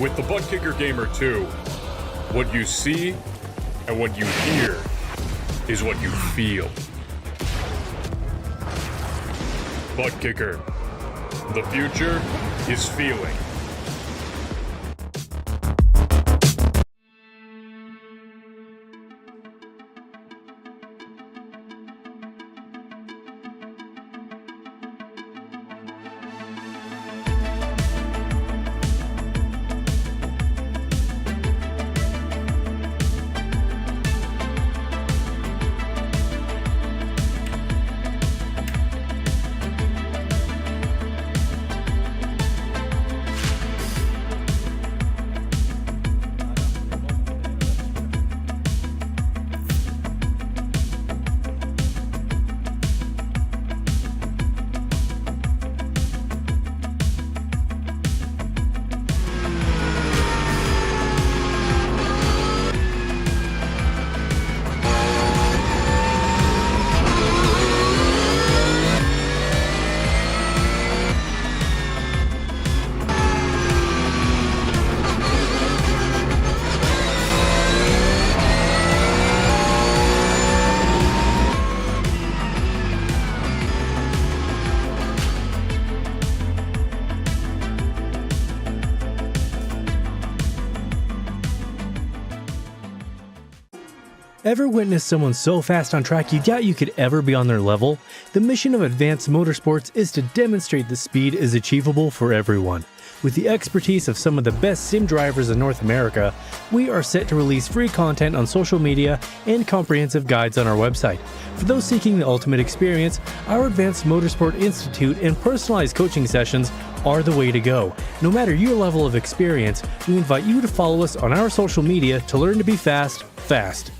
With the Butt Kicker Gamer 2, what you see and what you hear is what you feel. Butt Kicker. The future is feeling. Ever witnessed someone so fast on track you doubt you could ever be on their level? The mission of Advanced Motorsports is to demonstrate the speed is achievable for everyone. With the expertise of some of the best sim drivers in North America, we are set to release free content on social media and comprehensive guides on our website. For those seeking the ultimate experience, our Advanced Motorsport Institute and personalized coaching sessions are the way to go. No matter your level of experience, we invite you to follow us on our social media to learn to be fast.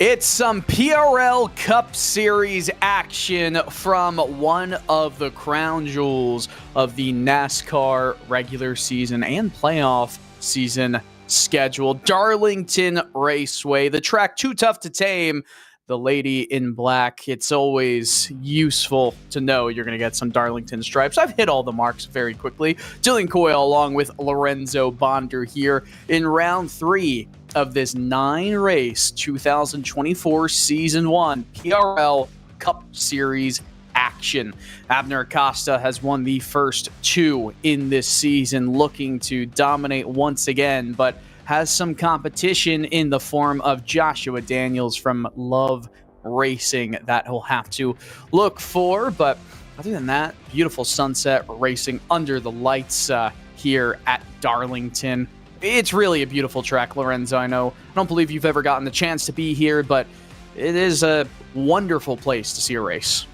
It's some PRL Cup Series action from one of the crown jewels of the NASCAR regular season and playoff season schedule. Darlington Raceway, the track too tough to tame. The lady in black. It's always useful to know you're going to get some Darlington stripes. I've hit all the marks very quickly. Dylan Coyle along with Lorenzo Bonder here in round 3 of this 9-race 2024 Season 1 PRL Cup Series action. Abner Acosta has won the first 2 in this season, looking to dominate once again, but has some competition in the form of Joshua Daniels from Love Racing that he'll have to look for. But other than that, beautiful sunset racing under the lights here at Darlington. It's really a beautiful track, Lorenzo. I don't believe you've ever gotten the chance to be here, but it is a wonderful place to see a race.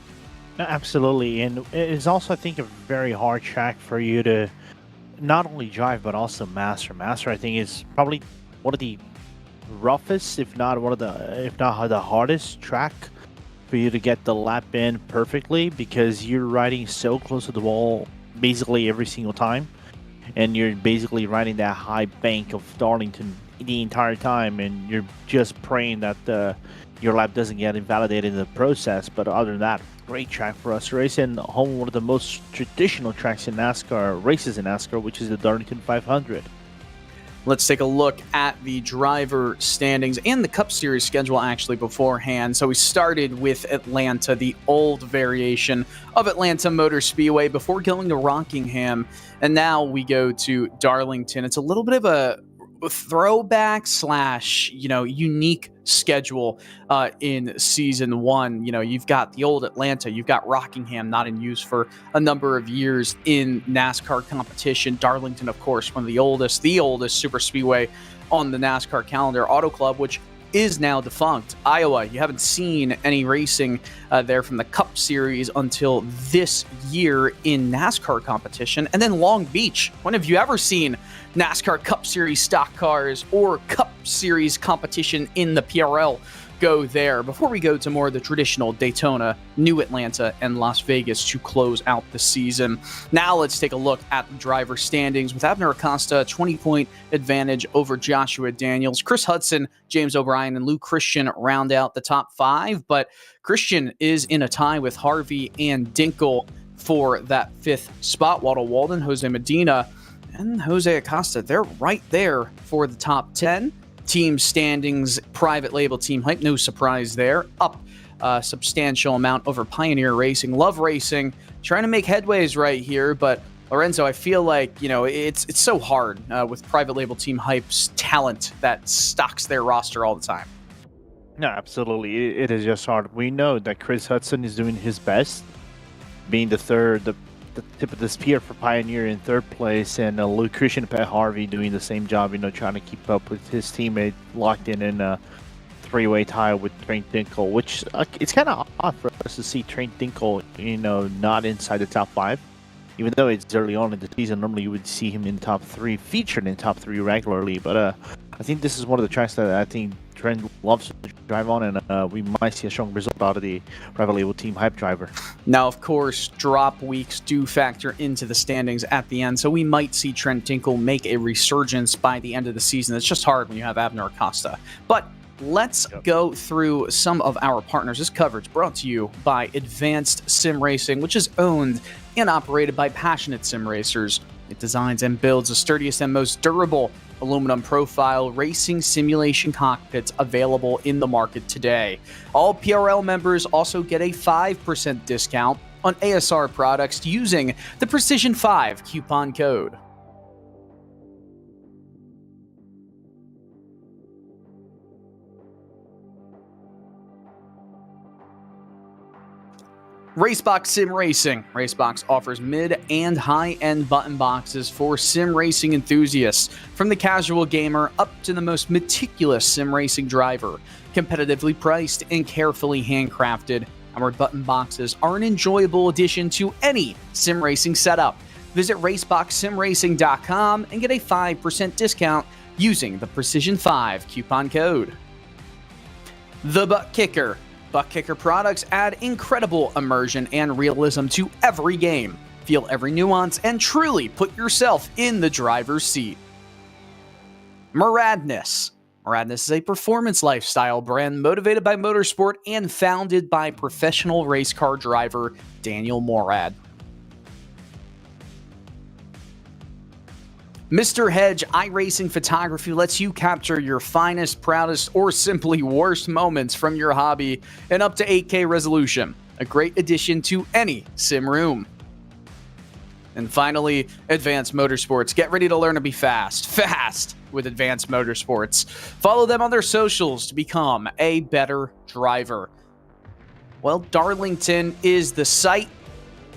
Absolutely, and it is also, I think, a very hard track for you to not only drive but also master. I think is probably one of the roughest, if not the hardest track for you to get the lap in perfectly, because you're riding so close to the wall basically every single time. And you're basically riding that high bank of Darlington the entire time, and you're just praying that your lap doesn't get invalidated in the process. But other than that, great track for us to race in, home of one of the most traditional tracks in NASCAR, races in NASCAR, which is the Darlington 500. Let's take a look at the driver standings and the Cup Series schedule actually beforehand. So we started with Atlanta, the old variation of Atlanta Motor Speedway, before going to Rockingham. And now we go to Darlington. It's a little bit of a throwback slash, unique schedule in season one. You've got the old Atlanta, you've got Rockingham, not in use for a number of years in NASCAR competition. Darlington, of course, one of the oldest super speedway on the NASCAR calendar. Auto Club, which is now defunct. Iowa, you haven't seen any racing there from the Cup Series until this year in NASCAR competition. And then Long Beach. When have you ever seen NASCAR Cup Series stock cars or Cup Series competition in the PRL go there? Before we go to more of the traditional Daytona, New Atlanta, and Las Vegas to close out the season. Now let's take a look at the driver standings with Abner Acosta, 20-point advantage over Joshua Daniels. Chris Hudson, James O'Brien, and Lou Christian round out the top five, but Christian is in a tie with Harvey and Dinkle for that fifth spot. Waldo Walden, Jose Medina, and Jose Acosta, they're right there for the top 10. Team standings, private label Team Hype, no surprise there. Up a substantial amount over Pioneer Racing. Love Racing, trying to make headways right here, but Lorenzo, I feel like, it's so hard with private label Team Hype's talent that stocks their roster all the time. No, absolutely. It is just hard. We know that Chris Hudson is doing his best, being the tip of the spear for Pioneer in third place, and Luke Christian and Pat Harvey doing the same job, trying to keep up with his teammate, locked in a three-way tie with Trent Dinkle, which it's kind of odd for us to see Trent Dinkle, not inside the top five, even though it's early on in the season. Normally you would see him in the top three, featured in top three regularly, but I think this is one of the tracks that I think Trent loves to drive on, and we might see a strong result out of the private label Team Hype driver. Now, of course, drop weeks do factor into the standings at the end, so we might see Trent Dinkle make a resurgence by the end of the season. It's just hard when you have Abner Acosta. But let's go through some of our partners. This coverage brought to you by Advanced Sim Racing, which is owned and operated by passionate sim racers. It designs and builds the sturdiest and most durable aluminum profile racing simulation cockpits available in the market today. All PRL members also get a 5% discount on ASR products using the Precision 5 coupon code. Racebox Sim Racing. Racebox offers mid and high-end button boxes for sim racing enthusiasts, from the casual gamer up to the most meticulous sim racing driver. Competitively priced and carefully handcrafted, our button boxes are an enjoyable addition to any sim racing setup. Visit raceboxsimracing.com and get a 5% discount using the Precision 5 coupon code. The Butt Kicker. Butt Kicker products add incredible immersion and realism to every game. Feel every nuance and truly put yourself in the driver's seat. Muradness. Muradness is a performance lifestyle brand motivated by motorsport and founded by professional race car driver Daniel Morad. Mr. Hedge iRacing Photography lets you capture your finest, proudest, or simply worst moments from your hobby in up to 8K resolution. A great addition to any sim room. And finally, Advanced Motorsports. Get ready to learn to be fast. Fast with Advanced Motorsports. Follow them on their socials to become a better driver. Well, Darlington is the site,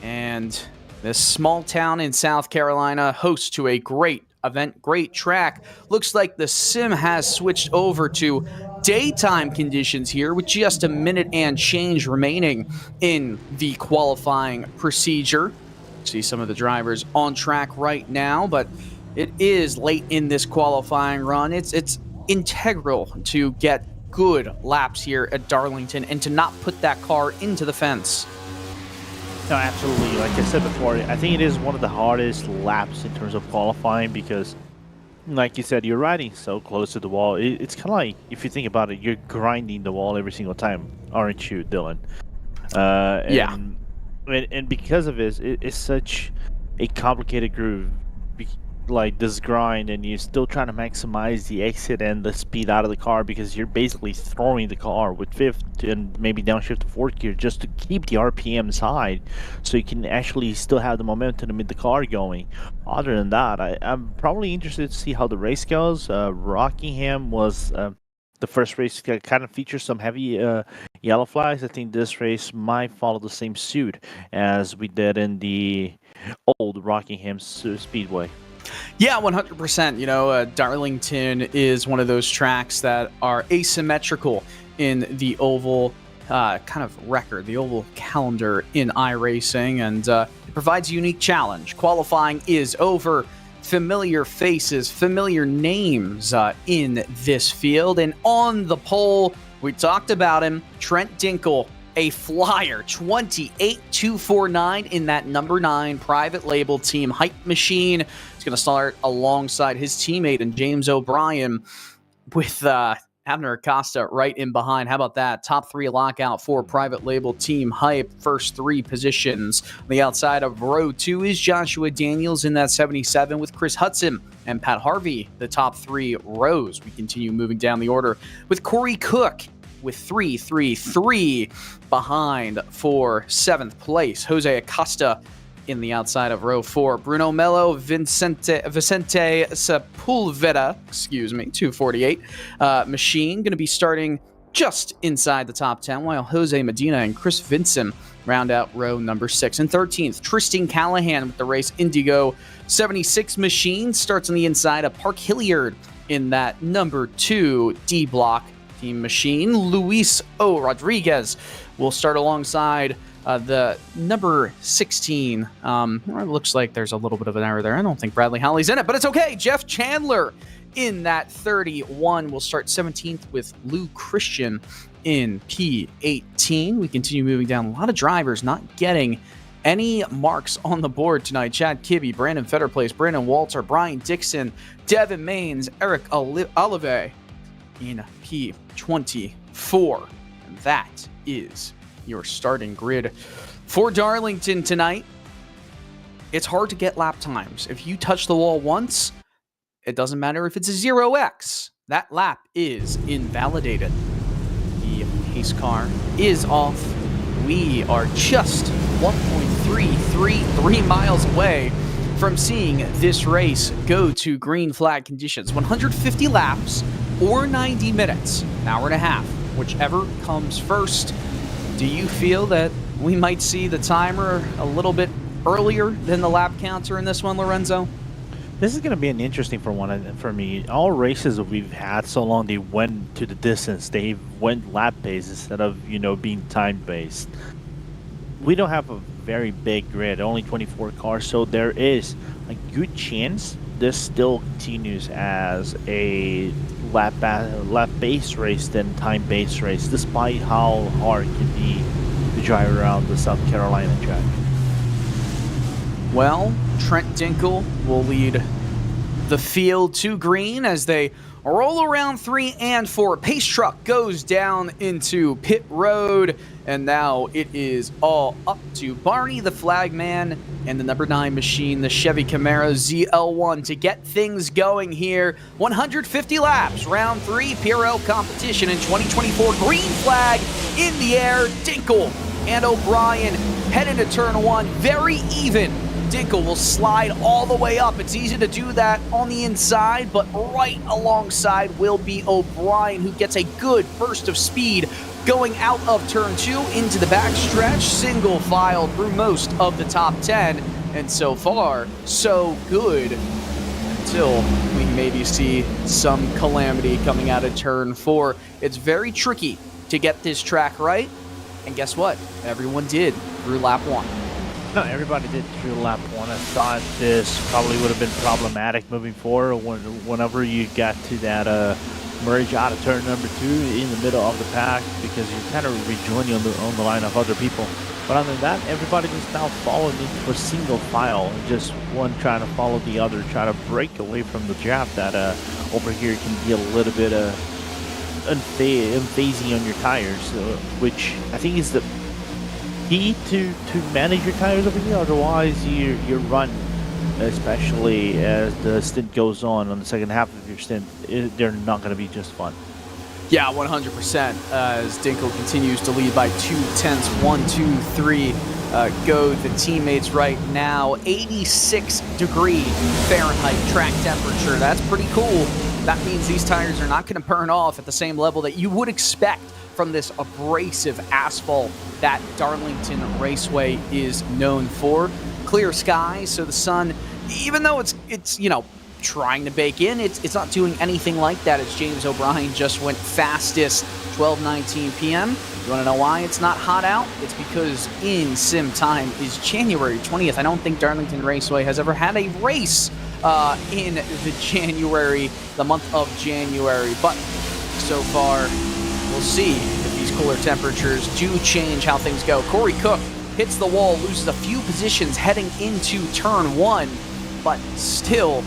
and this small town in South Carolina hosts to a great event, great track. Looks like the sim has switched over to daytime conditions here with just a minute and change remaining in the qualifying procedure. See some of the drivers on track right now, but it is late in this qualifying run. It's integral to get good laps here at Darlington and to not put that car into the fence. No, absolutely. Like I said before, I think it is one of the hardest laps in terms of qualifying because, like you said, you're riding so close to the wall. It's kind of like, if you think about it, you're grinding the wall every single time, aren't you, Dylan? Yeah. And because of this, it's such a complicated groove, like this grind, and you're still trying to maximize the exit and the speed out of the car because you're basically throwing the car with fifth and maybe downshift to fourth gear just to keep the RPMs high, so you can actually still have the momentum to make the car going. Other than that, I'm probably interested to see how the race goes. Rockingham was the first race that kind of features some heavy yellow flags. I think this race might follow the same suit as we did in the old Rockingham Speedway. Yeah, 100%. You know, Darlington is one of those tracks that are asymmetrical in the oval kind of record, the oval calendar in iRacing, and it provides a unique challenge. Qualifying is over. Familiar faces, familiar names in this field. And on the pole, we talked about him, Trent Dinkle, a flyer, 28.249 in that number 9 private label team hype machine. He's going to start alongside his teammate and James O'Brien with Abner Acosta right in behind. How about that? Top 3 lockout for private label team hype. First 3 positions. On the outside of row 2 is Joshua Daniels in that 77 with Chris Hudson and Pat Harvey, the top 3 rows. We continue moving down the order with Corey Cook with 3-3-3 behind for 7th place. Jose Acosta in the outside of row 4. Bruno Mello, Vicente Sepulveda, 248. Machine going to be starting just inside the top 10, while Jose Medina and Chris Vincent round out row number 6. And 13th, Tristan Callahan with the race Indigo 76 Machine starts on the inside of Park Hilliard in that number 2 D block team machine. Luis O. Rodriguez will start alongside the number 16. It looks like there's a little bit of an error there. I don't think Bradley Howley's in it, but it's okay. Jeff Chandler in that 31 will start 17th with Lou Christian in P18. We continue moving down. A lot of drivers not getting any marks on the board tonight. Chad Kibbe, Brandon Fetterplace, Brandon Walter, Brian Dixon, Devin Maines, Eric Olive in P24. And that is your starting grid for Darlington tonight. It's hard to get lap times. If you touch the wall once, it doesn't matter if it's a 0x. That lap is invalidated. The pace car is off. We are just 1.333 miles away from seeing this race go to green flag conditions. 150 laps or 90 minutes, an hour and a half, whichever comes first. Do you feel that we might see the timer a little bit earlier than the lap counter in this one, Lorenzo? This is going to be an interesting one for me. All races that we've had so long, they went to the distance. They went lap based instead of, being time based. We don't have a very big grid, only 24 cars, so there is a good chance this still continues as a lap-based race than time-based race, despite how hard it can be to drive around the South Carolina track. Well, Trent Dinkle will lead the field to green as they roll around 3 and 4. Pace truck goes down into pit road, and now it is all up to Barney the flagman and the number 9 machine, the Chevy Camaro ZL1, to get things going here. 150 laps, round 3 PRL competition in 2024. Green flag in the air. Dinkle and O'Brien headed to turn 1, very even. Dinkle will slide all the way up. It's easy to do that on the inside, but right alongside will be O'Brien, who gets a good burst of speed going out of turn 2 into the backstretch, single file through most of the top 10, and so far, so good, until we maybe see some calamity coming out of turn 4. It's very tricky to get this track right, and guess what? Everyone did through lap 1. No, everybody did through lap 1. I thought this probably would have been problematic moving forward whenever you got to that merge out of turn number 2 in the middle of the pack, because you're kind of rejoining on the line of other people. But other than that, everybody just now followed into a single file, just one trying to follow the other, trying to break away from the draft that over here can be a little bit unphasing on your tires, which I think is key to manage your tires over here. Otherwise, your run, especially as the stint goes on the second half of your stint, they're not going to be just fun. Yeah, 100%. As Dinkel continues to lead by 2/10, 1, 2, 3. Go the teammates right now. 86-degree Fahrenheit track temperature. That's pretty cool. That means these tires are not going to burn off at the same level that you would expect from this abrasive asphalt that Darlington Raceway is known for. Clear skies, so the sun, even though it's trying to bake in, it's not doing anything like that, as James O'Brien just went fastest 12:19 p.m. You want to know why it's not hot out? It's because in sim time is January 20th. I don't think Darlington Raceway has ever had a race in the month of January. But so far, we'll see if these cooler temperatures do change how things go. Corey Cook hits the wall, loses a few positions heading into turn 1, but still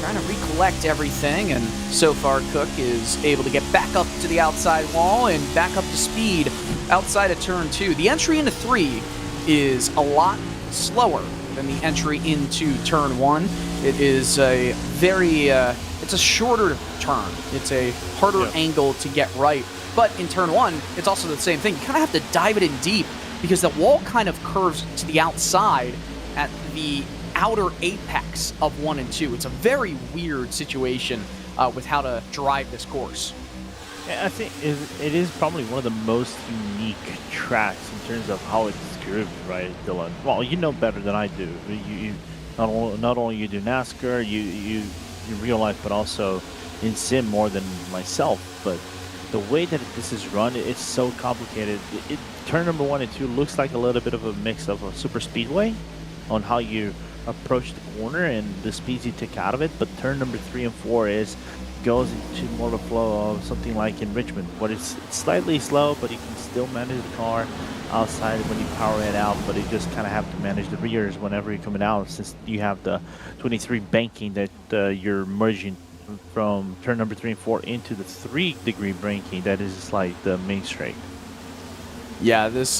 trying to recollect everything, and so far Cook is able to get back up to the outside wall and back up to speed outside of turn 2. The entry into 3 is a lot slower than the entry into turn 1. It is a very, it's a shorter turn. It's a harder angle to get right. But in turn 1, it's also the same thing. You kind of have to dive it in deep because the wall kind of curves to the outside at the outer apex of 1 and 2. It's a very weird situation with how to drive this course. I think it is probably one of the most unique tracks in terms of how it's grooved, right, Dylan? Well, you know better than I do. You not only you do NASCAR, you in real life, but also in sim more than myself. But the way that this is run, it's so complicated. Turn number 1 and 2 looks like a little bit of a mix of a super speedway on how you approach the corner and the speeds you take out of it, but turn number 3 and 4 goes into more of a flow of something like in Richmond, where it's slightly slow, but you can still manage the car outside when you power it out, but you just kind of have to manage the rears whenever you're coming out, since you have the 23 banking that you're merging from turn number 3 and 4 into the 3-degree banking that is like the main straight. Yeah, this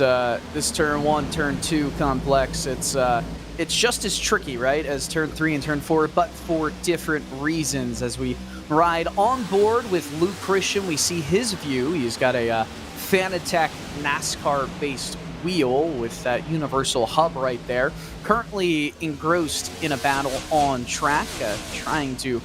turn 1, turn 2 complex, it's just as tricky, right, as turn 3 and turn 4, but for different reasons. As we ride on board with Luke Christian, we see his view. He's got a Fanatec NASCAR-based wheel with that universal hub right there. Currently engrossed in a battle on track, trying to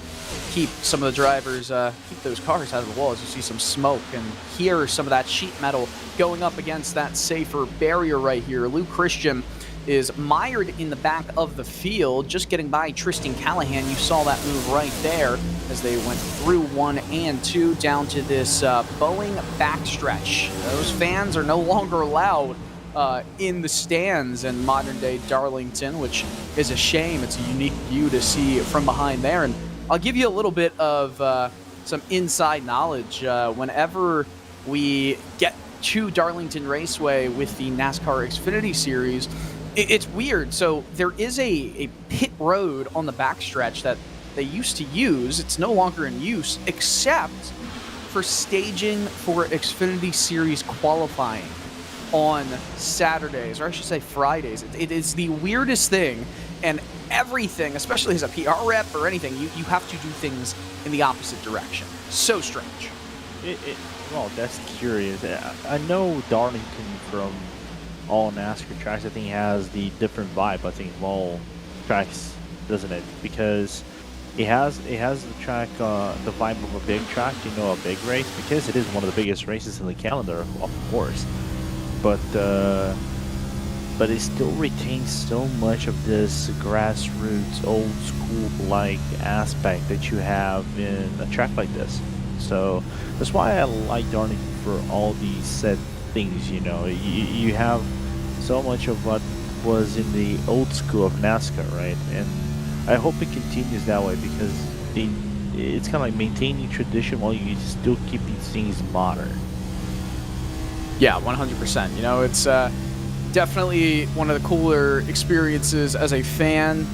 keep some of the drivers, keep those cars out of the wall, as you see some smoke and hear some of that sheet metal going up against that safer barrier right here. Luke Christian is mired in the back of the field, just getting by Tristan Callahan. You saw that move right there as they went through 1 and 2 down to this Boeing backstretch. Those fans are no longer allowed in the stands in modern-day Darlington, which is a shame. It's a unique view to see from behind there. And I'll give you a little bit of some inside knowledge. Whenever we get to Darlington Raceway with the NASCAR Xfinity Series, it's weird. So there is a pit road on the backstretch that they used to use. It's no longer in use, except for staging for Xfinity Series qualifying on Saturdays, or I should say Fridays. It is the weirdest thing, and everything, especially as a PR rep or anything, you have to do things in the opposite direction. So strange. Well, that's curious. I know Darlington from all NASCAR tracks, I think, has the different vibe, I think, of all tracks, doesn't it? Because it has the track, the vibe of a big track, a big race, because it is one of the biggest races in the calendar, of course. But it still retains so much of this grassroots, old school like aspect that you have in a track like this. So that's why I like Darlington for all these set things. You have so much of what was in the old school of NASCAR, right? And I hope it continues that way, because it's kind of like maintaining tradition while you still keep these things modern. Yeah, 100%. It's definitely one of the cooler experiences as a fan,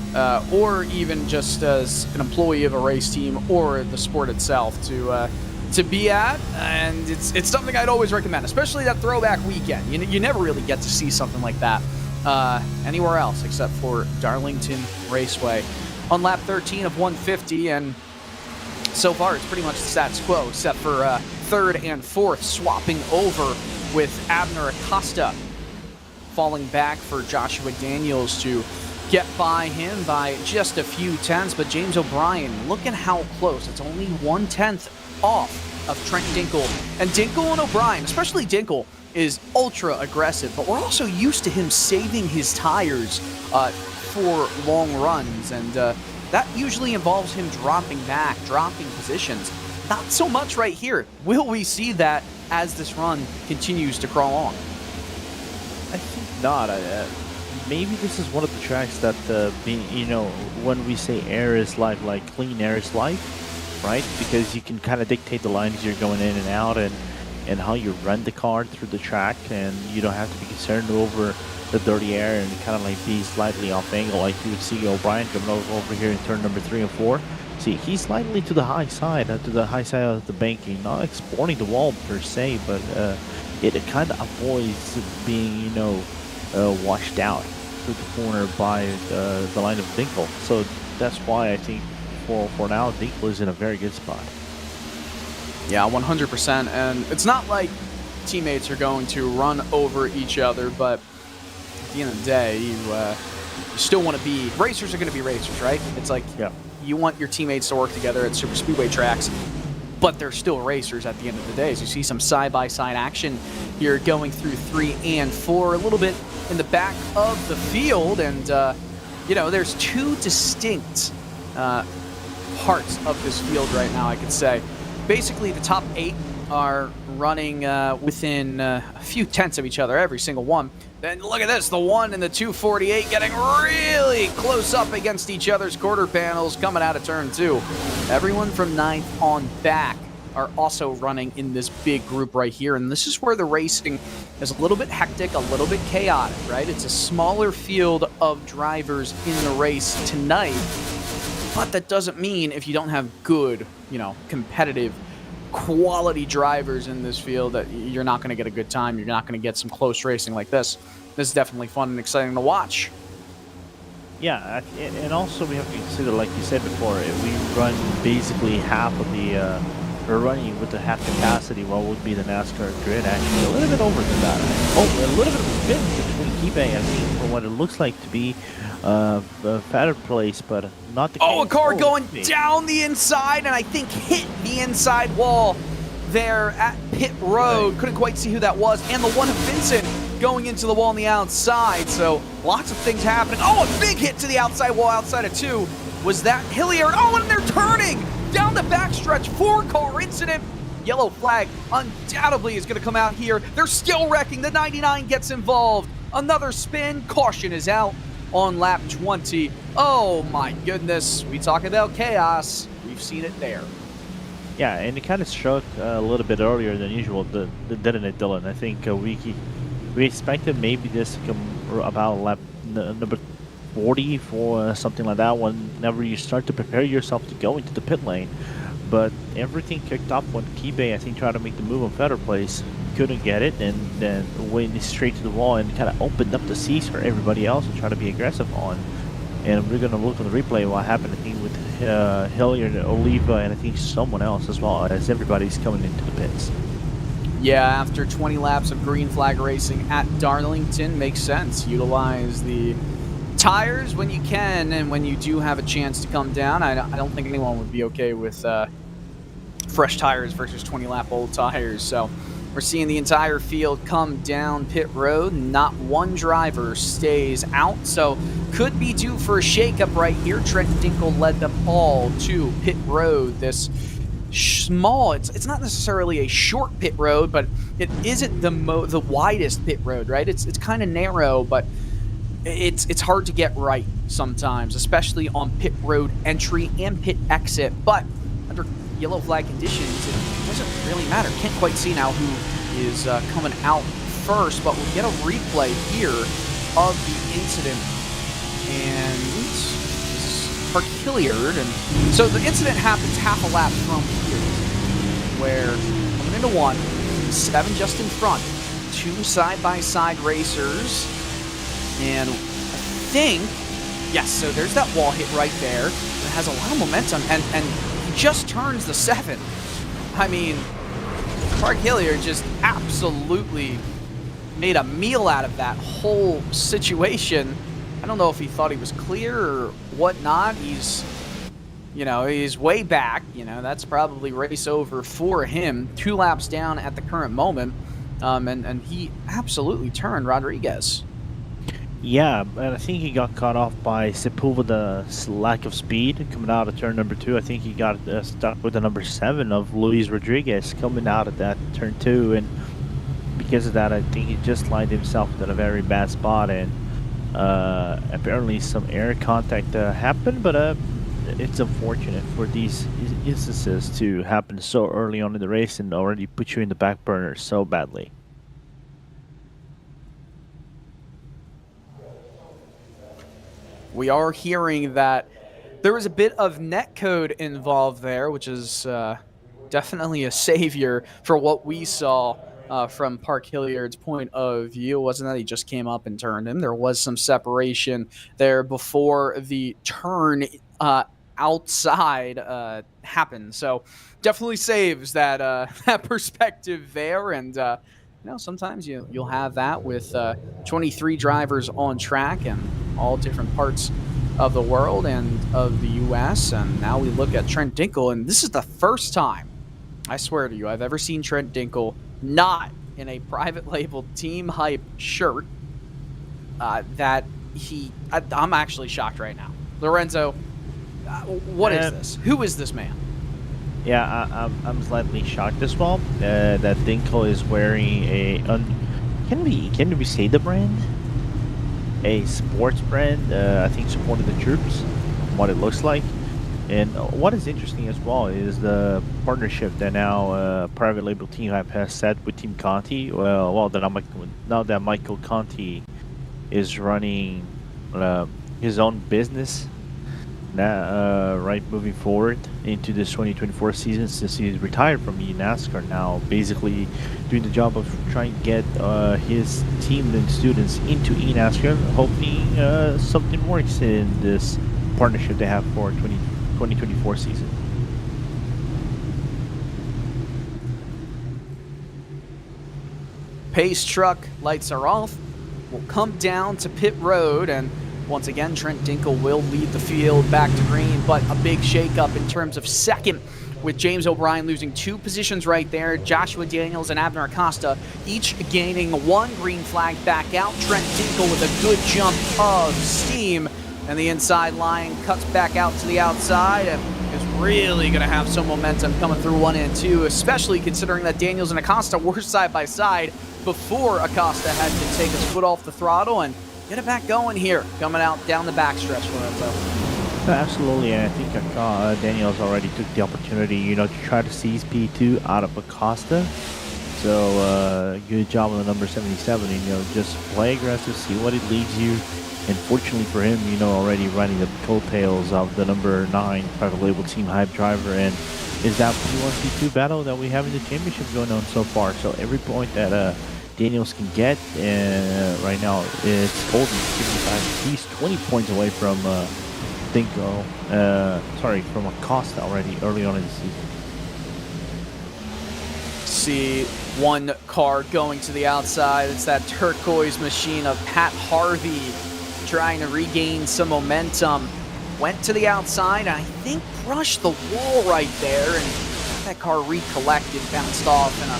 or even just as an employee of a race team or the sport itself, to to be at, and it's something I'd always recommend, especially that throwback weekend. You never really get to see something like that anywhere else except for Darlington Raceway. On lap 13 of 150, and so far it's pretty much the status quo, except for third and fourth swapping over with Abner Acosta falling back for Joshua Daniels to get by him by just a few tenths. But James O'Brien, look at how close. It's only 1/10 off of Trent Dinkle. And Dinkle and O'Brien, especially Dinkle, is ultra aggressive, but we're also used to him saving his tires for long runs, and that usually involves him dropping back, dropping positions. Not so much right here. Will we see that as this run continues to crawl on? I think not. Maybe this is one of the tracks that, when we say air is life, like clean air is life, right? Because you can kind of dictate the lines you're going in and out, and how you run the car through the track, and you don't have to be concerned over the dirty air and kind of like be slightly off angle, like you would see O'Brien coming over here in turn number 3 and 4. See, he's slightly to the high side of the banking, not exploring the wall per se, but it kind of avoids being, washed out through the corner by the line of Dinkle. So that's why I think for now, Dinkle is in a very good spot. Yeah, 100%. And it's not like teammates are going to run over each other, but at the end of the day, you still want to be... Racers are going to be racers, right? It's like you want your teammates to work together at super speedway tracks, but they're still racers at the end of the day. So you see some side-by-side action here going through 3 and 4, a little bit in the back of the field. And, there's two distinct parts of this field right now, I could say. Basically, the top 8 are running within a few tenths of each other, every single one. Then look at this, the 1 and the 248 getting really close up against each other's quarter panels coming out of turn 2. Everyone from 9th on back are also running in this big group right here, and this is where the racing is a little bit hectic, a little bit chaotic, right? It's a smaller field of drivers in the race tonight, but that doesn't mean if you don't have good, competitive, quality drivers in this field that you're not going to get a good time. You're not going to get some close racing like this. This is definitely fun and exciting to watch. Yeah, and also we have to consider, like you said before, we run basically half of the, we're running with the half capacity, what would be the NASCAR grid, actually a little bit over than that. Oh, a little bit of a spin between Keepay, I think, for what it looks like to be a fatter place, but not the case. Oh, a car going down the inside, and I think hit the inside wall there at pit road. Right. Couldn't quite see who that was. And the one of Vincent going into the wall on the outside. So lots of things happening. Oh, a big hit to the outside wall outside of 2. Was that Hilliard? Oh, and they're turning down the backstretch. 4-car incident. Yellow flag undoubtedly is going to come out here. They're still wrecking. The 99 gets involved. Another spin. Caution is out on lap 20. Oh my goodness. We talk about chaos. We've seen it there. Yeah, and it kind of struck a little bit earlier than usual, didn't it, Dylan? I think we expected maybe this to come about lap number 40 for something like that, whenever you start to prepare yourself to go into the pit lane. But everything kicked off when Keebay, I think, tried to make the move on Fetter Place. Couldn't get it, and then went straight to the wall and kind of opened up the seats for everybody else to try to be aggressive on. And we're going to look on the replay what happened, I think, with Hilliard, Oliva, and I think someone else as well, as everybody's coming into the pits. Yeah, after 20 laps of green flag racing at Darlington, makes sense. Utilize the tires when you can, and when you do have a chance to come down. I don't think anyone would be okay with fresh tires versus 20-lap old tires. So we're seeing the entire field come down pit road. Not one driver stays out, so could be due for a shakeup right here. Trent Dinkle led them all to pit road. This small, it's not necessarily a short pit road, but it isn't the widest pit road, right? It's kind of narrow, but it's hard to get right sometimes, especially on pit road entry and pit exit. But under yellow flag conditions, it doesn't really matter. Can't quite see now who is coming out first, but we'll get a replay here of the incident. And this is Park Hilliard. And so the incident happens half a lap from here, where coming into one, 7 just in front, 2 side-by-side racers, and I think, yes, so there's that wall hit right there. It has a lot of momentum, and he just turns the 7. I mean, Park Hilliard just absolutely made a meal out of that whole situation. I don't know if he thought he was clear or whatnot. He's way back. That's probably race over for him. 2 laps down at the current moment, and he absolutely turned Rodriguez. Yeah, and I think he got caught off by Sepulveda's lack of speed coming out of turn number 2. I think he got stuck with the number 7 of Luis Rodriguez coming out of that turn 2, and because of that, I think he just lined himself in a very bad spot, and apparently some air contact happened, but it's unfortunate for these instances to happen so early on in the race and already put you in the back burner so badly. We are hearing that there was a bit of netcode involved there, which is definitely a savior for what we saw from Park Hilliard's point of view. It wasn't that he just came up and turned him. There was some separation there before the turn outside happened. So definitely saves that that perspective there. And sometimes you'll have that with 23 drivers on track and all different parts of the world and of the U.S. And now we look at Trent Dinkel, and this is the first time, I swear to you, I've ever seen Trent Dinkel not in a private label Team Hype shirt. I'm actually shocked right now. Lorenzo, what is this? Who is this man? Yeah, I'm slightly shocked as well that Dinkel is wearing a can we say the brand? A sports brand, I think supporting the troops, what it looks like. And what is interesting as well is the partnership that now private label Team Hype has set with Team Conti. Now that Michael Conti is running his own business right moving forward into this 2024 season, since he's retired from NASCAR now, basically doing the job of trying to get his team and students into NASCAR, hoping something works in this partnership they have for 2024 season. Pace truck lights are off. We'll come down to pit road, and once again, Trent Dinkel will lead the field back to green, but a big shakeup in terms of second, with James O'Brien losing 2 positions right there. Joshua Daniels and Abner Acosta each gaining 1 green flag back out. Trent Dinkel with a good jump of steam, and the inside line cuts back out to the outside and is really going to have some momentum coming through 1 and 2, especially considering that Daniels and Acosta were side by side before Acosta had to take his foot off the throttle and get it back going here, coming out down the backstretch, Lorenzo. Absolutely, and I think Daniels already took the opportunity, to try to seize P2 out of Acosta. So good job on the number 77, just play aggressive, see what it leads you. And fortunately for him, already riding the coattails of the number 9 private label Team Hype driver, and is that P1, P2 battle that we have in the championship going on so far. So every point that Daniels can get right now, it's golden. At least 20 points away from from Acosta already early on in the season. See one car going to the outside. It's that turquoise machine of Pat Harvey trying to regain some momentum. Went to the outside, and I think brushed the wall right there, and that car recollected, bounced off in a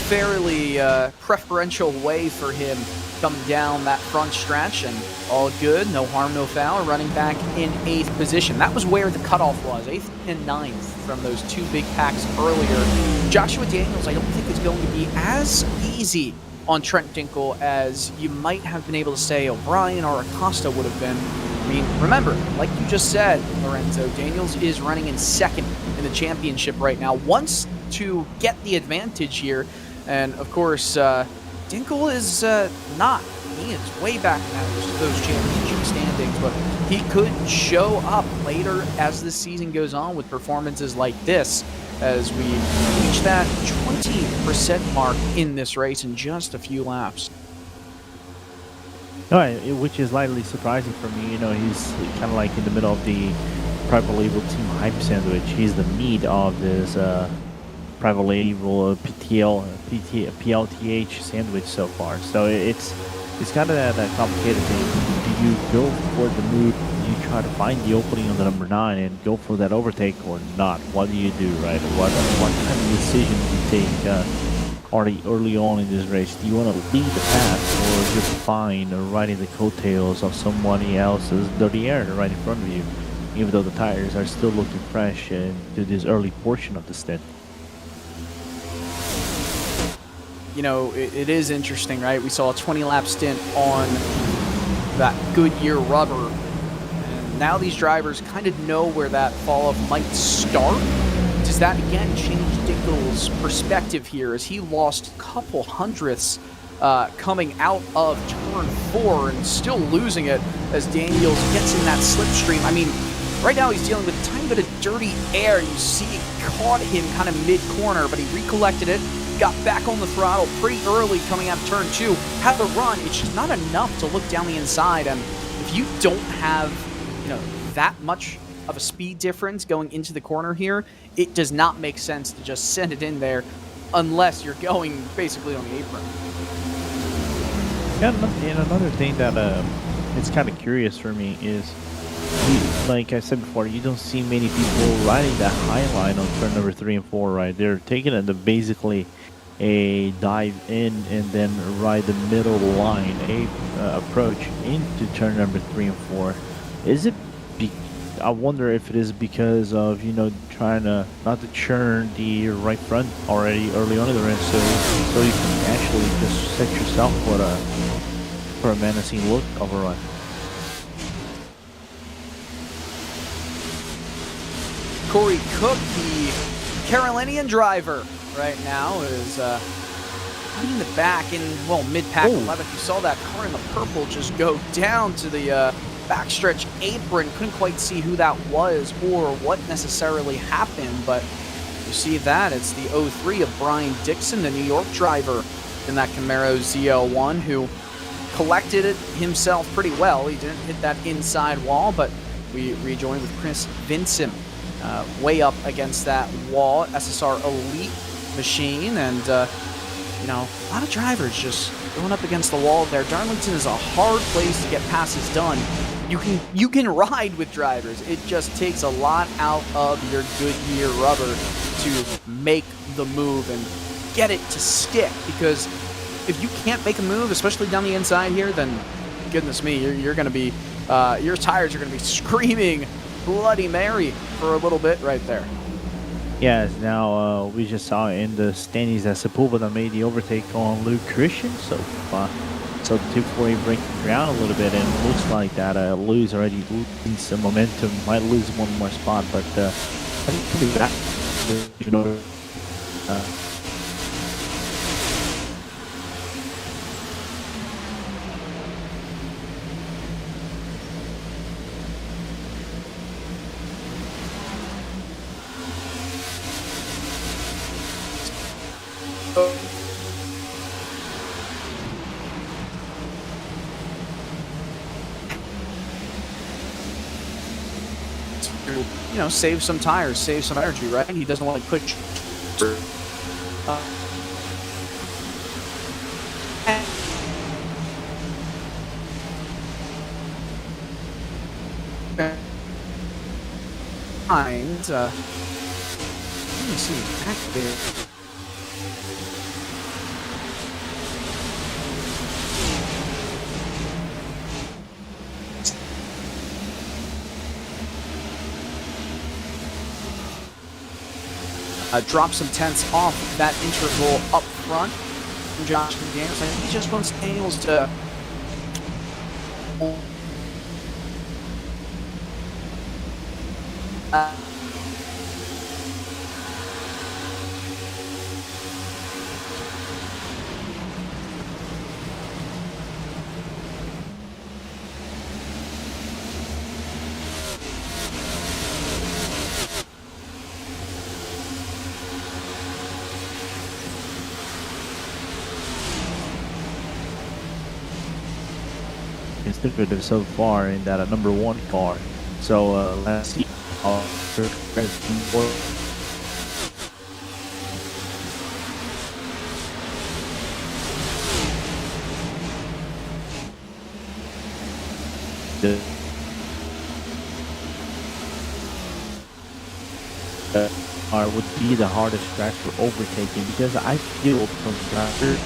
fairly preferential way for him coming down that front stretch, and all good, no harm, no foul, running back in 8th position. That was where the cutoff was, 8th and 9th from those 2 big packs earlier. Joshua Daniels, I don't think is going to be as easy on Trent Dinkel as you might have been able to say O'Brien or Acosta would have been. I mean, remember, like you just said, Lorenzo, Daniels is running in 2nd in the championship right now, wants to get the advantage here, and of course, Dinkel is not. He is way back in those championship standings, but he could show up later as the season goes on with performances like this, as we reach that 20% mark in this race in just a few laps. No, which is slightly surprising for me. You know, he's kind of like in the middle of the private label team hype sandwich. He's the meat of this private label PLTH sandwich so far. So it's kind of that complicated thing. Do you go for the move? Do you try to find the opening on the number 9 and go for that overtake or not? What do you do, right? What kind of decision do you take already early on in this race? Do you want to lead the path or just fine riding the coattails of somebody else's dirty air right in front of you, even though the tires are still looking fresh to this early portion of the stint? You know, it is interesting, right? We saw a 20-lap stint on that Goodyear rubber, and now these drivers kind of know where that fall-off might start. Does that, again, change Dinkel's perspective here, as he lost a couple hundredths coming out of turn 4 and still losing it as Daniels gets in that slipstream? I mean, right now he's dealing with a tiny bit of dirty air. You see it caught him kind of mid-corner, but he recollected it, got back on the throttle pretty early coming out of turn 2, had the run. It's just not enough to look down the inside, and if you don't have, you know, that much of a speed difference going into the corner here, it does not make sense to just send it in there unless you're going basically on the apron. Yeah, and another thing that it's kind of curious for me is, like I said before, you don't see many people riding that high line on turn number 3 and 4, right? They're taking it to basically a dive in and then ride the middle line, approach into turn number 3 and 4. Is it I wonder if it is because of, you know, trying to not to churn the right front already early on in the race, so you can actually just set yourself for a menacing look of a run. Corey Cook, the Carolinian driver, right now is in the back in, well, mid-pack 11th. You saw that car in the purple just go down to the backstretch apron. Couldn't quite see who that was or what necessarily happened, but you see that it's the 03 of Brian Dixon, the New York driver in that Camaro ZL1, who collected it himself pretty well. He didn't hit that inside wall, but we rejoined with Chris Vincent way up against that wall. SSR Elite machine, and you know, a lot of drivers just going up against the wall there. Darlington is a hard place to get passes done. You can ride with drivers. It just takes a lot out of your Goodyear rubber to make the move and get it to stick, because if you can't make a move, especially down the inside here, then goodness me, you're going to be your tires are going to be screaming Bloody Mary for a little bit right there. Yes, now we just saw in the standings that Sepulveda made the overtake on Luke Christian, so the 240 breaking ground a little bit, and it looks like that Lou's already losing some momentum, might lose one more spot, but I think he'll be back. You know, you know, save some tires, save some energy, right? He doesn't want to quick. Let me see, activate. Drop some tenths off that interval up front from Josh McDaniels. I think he just wants Daniels to consecutive so far in that number one car. So let's see how would be the hardest track for overtaking, because I feel from drivers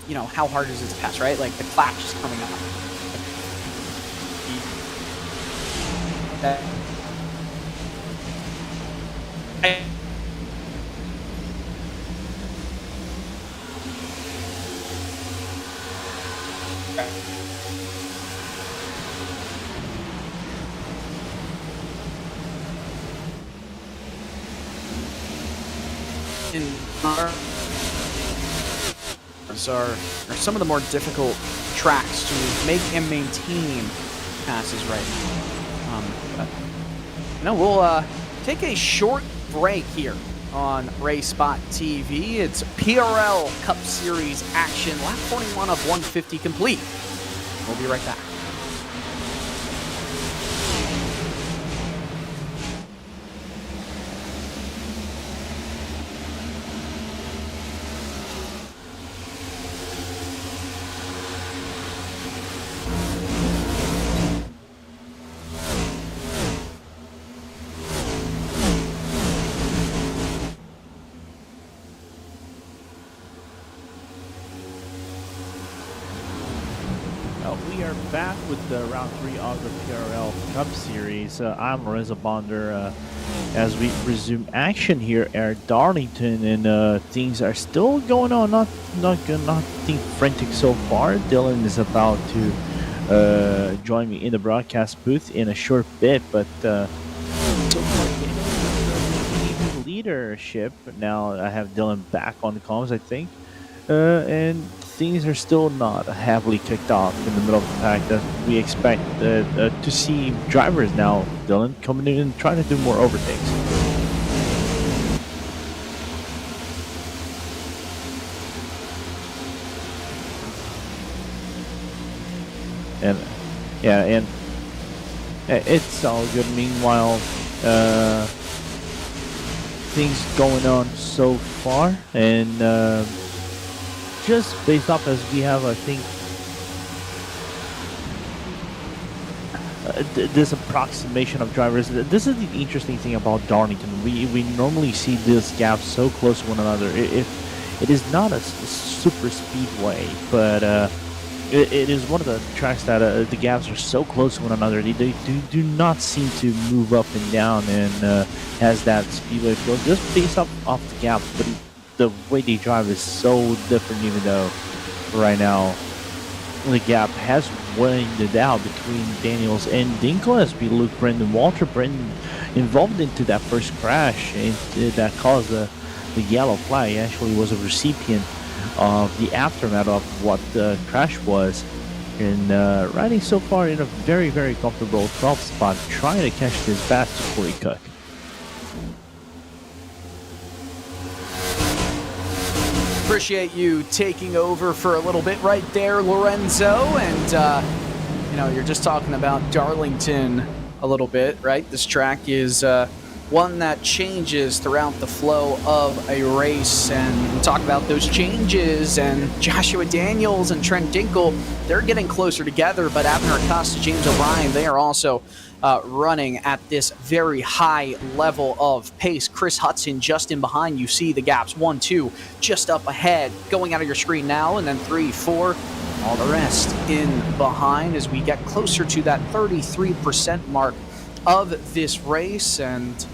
you know, how hard is it to pass, right? Like the clash is coming up. Are some of the more difficult tracks to make and maintain passes right now. But, you know, we'll take a short break here on RaceSpotTV. It's PRL Cup Series action, lap 41 of 150 complete. We'll be right back. We are back with the round 3 of the PRL Cup Series. I'm Lorenzo Bonder as we resume action here at Darlington, and things are still going on. Nothing frantic so far. Dylan is about to join me in the broadcast booth in a short bit, but so far getting leadership. Now I have Dylan back on the comms, I think, and things are still not heavily kicked off in the middle of the pack that we expect to see drivers now, Dylan, coming in and trying to do more overtakes. And yeah, and it's all good. Meanwhile, things going on so far, and just based off as we have, I think, this approximation of drivers. This is the interesting thing about Darlington. We normally see this gap so close to one another. It is not a super speedway, but it is one of the tracks that the gaps are so close to one another. They do not seem to move up and down, and has that speedway feel just based off the gap, but the way they drive is so different, even though right now the gap has widened out between Daniels and Dinkle as we look Brendan Walter. Brendan involved into that first crash, and that caused the yellow flag. He actually was a recipient of the aftermath of what the crash was, and riding so far in a very, very comfortable 12th spot, trying to catch this fast to Corey Cook. Appreciate you taking over for a little bit right there, Lorenzo. And, you know, you're just talking about Darlington a little bit, right? This track is one that changes throughout the flow of a race. And we talk about those changes, and Joshua Daniels and Trent Dinkle, they're getting closer together. But Abner Acosta, James O'Brien, they are also running at this very high level of pace. Chris Hudson just in behind. You see the gaps 1, 2 just up ahead, going out of your screen now, and then 3, 4, all the rest in behind as we get closer to that 33% mark of this race. And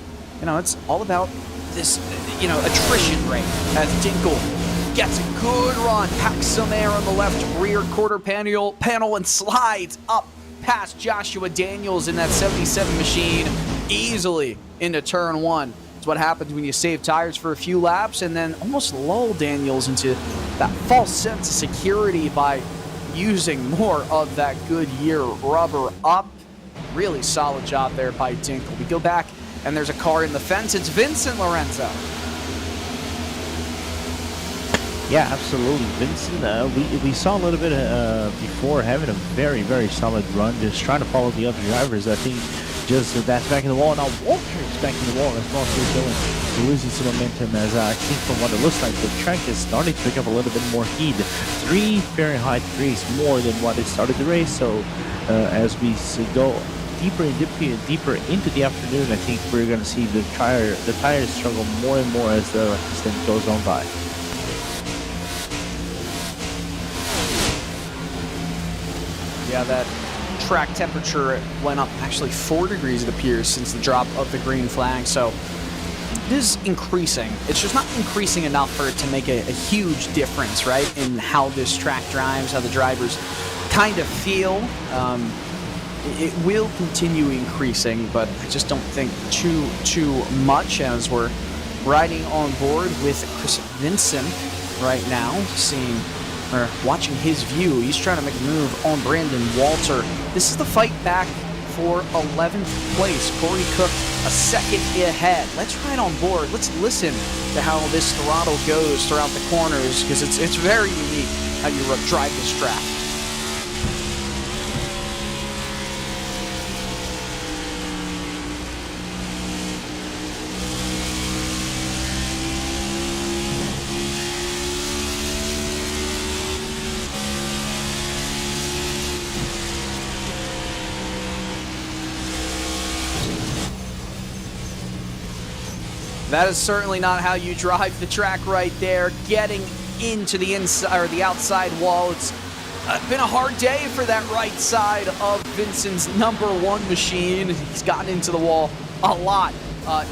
you know, it's all about this, you know, attrition rate as Dinkle gets a good run, packs some air on the left rear quarter panel and slides up past Joshua Daniels in that 77 machine easily into turn 1. It's what happens when you save tires for a few laps and then almost lull Daniels into that false sense of security by using more of that Goodyear rubber up. Really solid job there by Dinkle. We go back and there's a car in the fence. It's Vincent Lorenzo. Yeah, absolutely. Vincent, we saw a little bit before having a very, very solid run, just trying to follow the other drivers. I think just that's back in the wall. Now Walker's back in the wall as well, so he's losing some momentum as I think from what it looks like, the track is starting to pick up a little bit more heat. 3 Fahrenheit degrees more than what it started the race, so as we go deeper into the afternoon, I think we're going to see the tires struggle more and more as the stint goes on by. Yeah, that track temperature went up actually 4 degrees, it appears, since the drop of the green flag. So it is increasing. It's just not increasing enough for it to make a huge difference, right, in how this track drives, how the drivers kind of feel. It will continue increasing, but I just don't think too much, as we're riding on board with Chris Vincent right now, watching his view. He's trying to make a move on Brandon Walter. This is the fight back for 11th place. Corey Cook a second ahead. Let's ride on board. Let's listen to how this throttle goes throughout the corners, because it's very unique how you drive this track. That is certainly not how you drive the track right there. Getting into the inside or the outside wall. It's been a hard day for that right side of Vincent's #1 machine. He's gotten into the wall a lot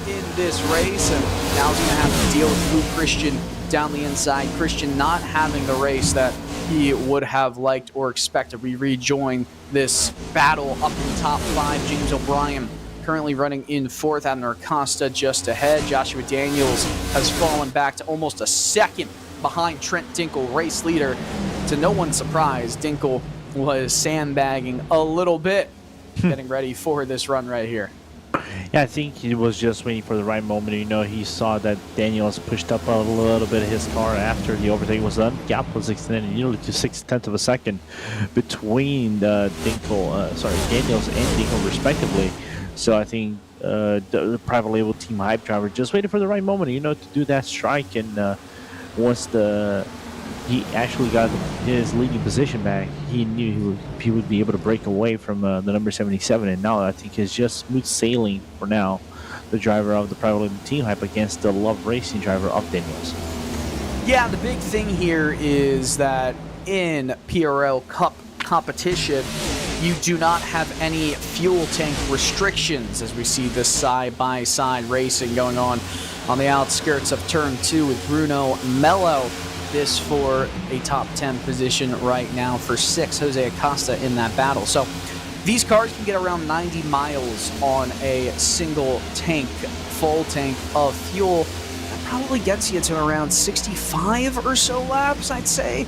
in this race, and now he's going to have to deal with Luke Christian down the inside. Christian not having the race that he would have liked or expected. We rejoin this battle up in the top 5. James O'Brien currently running in 4th. Abner Acosta just ahead. Joshua Daniels has fallen back to almost a second behind Trent Dinkle, race leader. To no one's surprise, Dinkle was sandbagging a little bit, getting ready for this run right here. Yeah, I think he was just waiting for the right moment. You know, he saw that Daniels pushed up a little bit of his car after the overtake was done. Gap was extended nearly to 0.6 of a second between Daniels and Dinkle respectively. So I think the private label team hype driver just waited for the right moment, you know, to do that strike. And once he actually got his leading position back, he knew he would be able to break away from the number 77. And now I think it's just smooth sailing for now, the driver of the private label team hype against the Love Racing driver of Daniels. Yeah, the big thing here is that in PRL Cup competition, you do not have any fuel tank restrictions, as we see this side-by-side racing going on the outskirts of Turn 2 with Bruno Mello. This for a top 10 position right now for 6. Jose Acosta in that battle. So these cars can get around 90 miles on a single tank, full tank of fuel. That probably gets you to around 65 or so laps, I'd say,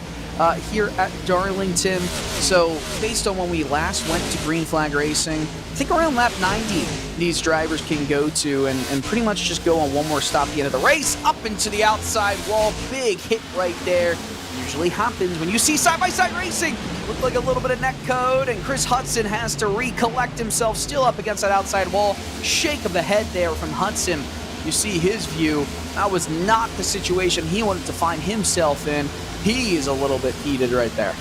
here at Darlington. So based on when we last went to Green Flag Racing, I think around lap 90 these drivers can go to and pretty much just go on one more stop at the end of the race, up into the outside wall. Big hit right there. Usually happens when you see side-by-side racing. Looked like a little bit of neck code, and Chris Hudson has to recollect himself, still up against that outside wall. Shake of the head there from Hudson. You see his view. That was not the situation he wanted to find himself in. He is a little bit heated right there.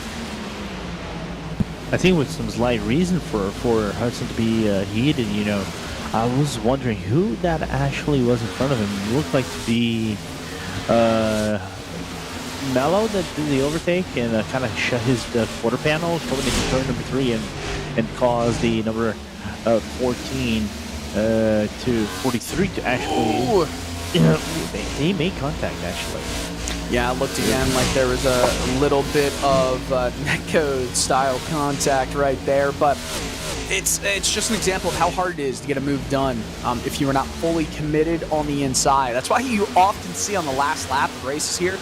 I think with some slight reason for Hudson to be heated, you know, I was wondering who that actually was in front of him. It looked like to be Mello that did the overtake and kind of shut his quarter panel coming into turn number 3 and caused the number 14 to 43 to actually... They made contact, actually. Yeah, it looked again like there was a little bit of netcode style contact right there, but it's just an example of how hard it is to get a move done if you are not fully committed on the inside. That's why you often see on the last lap of races here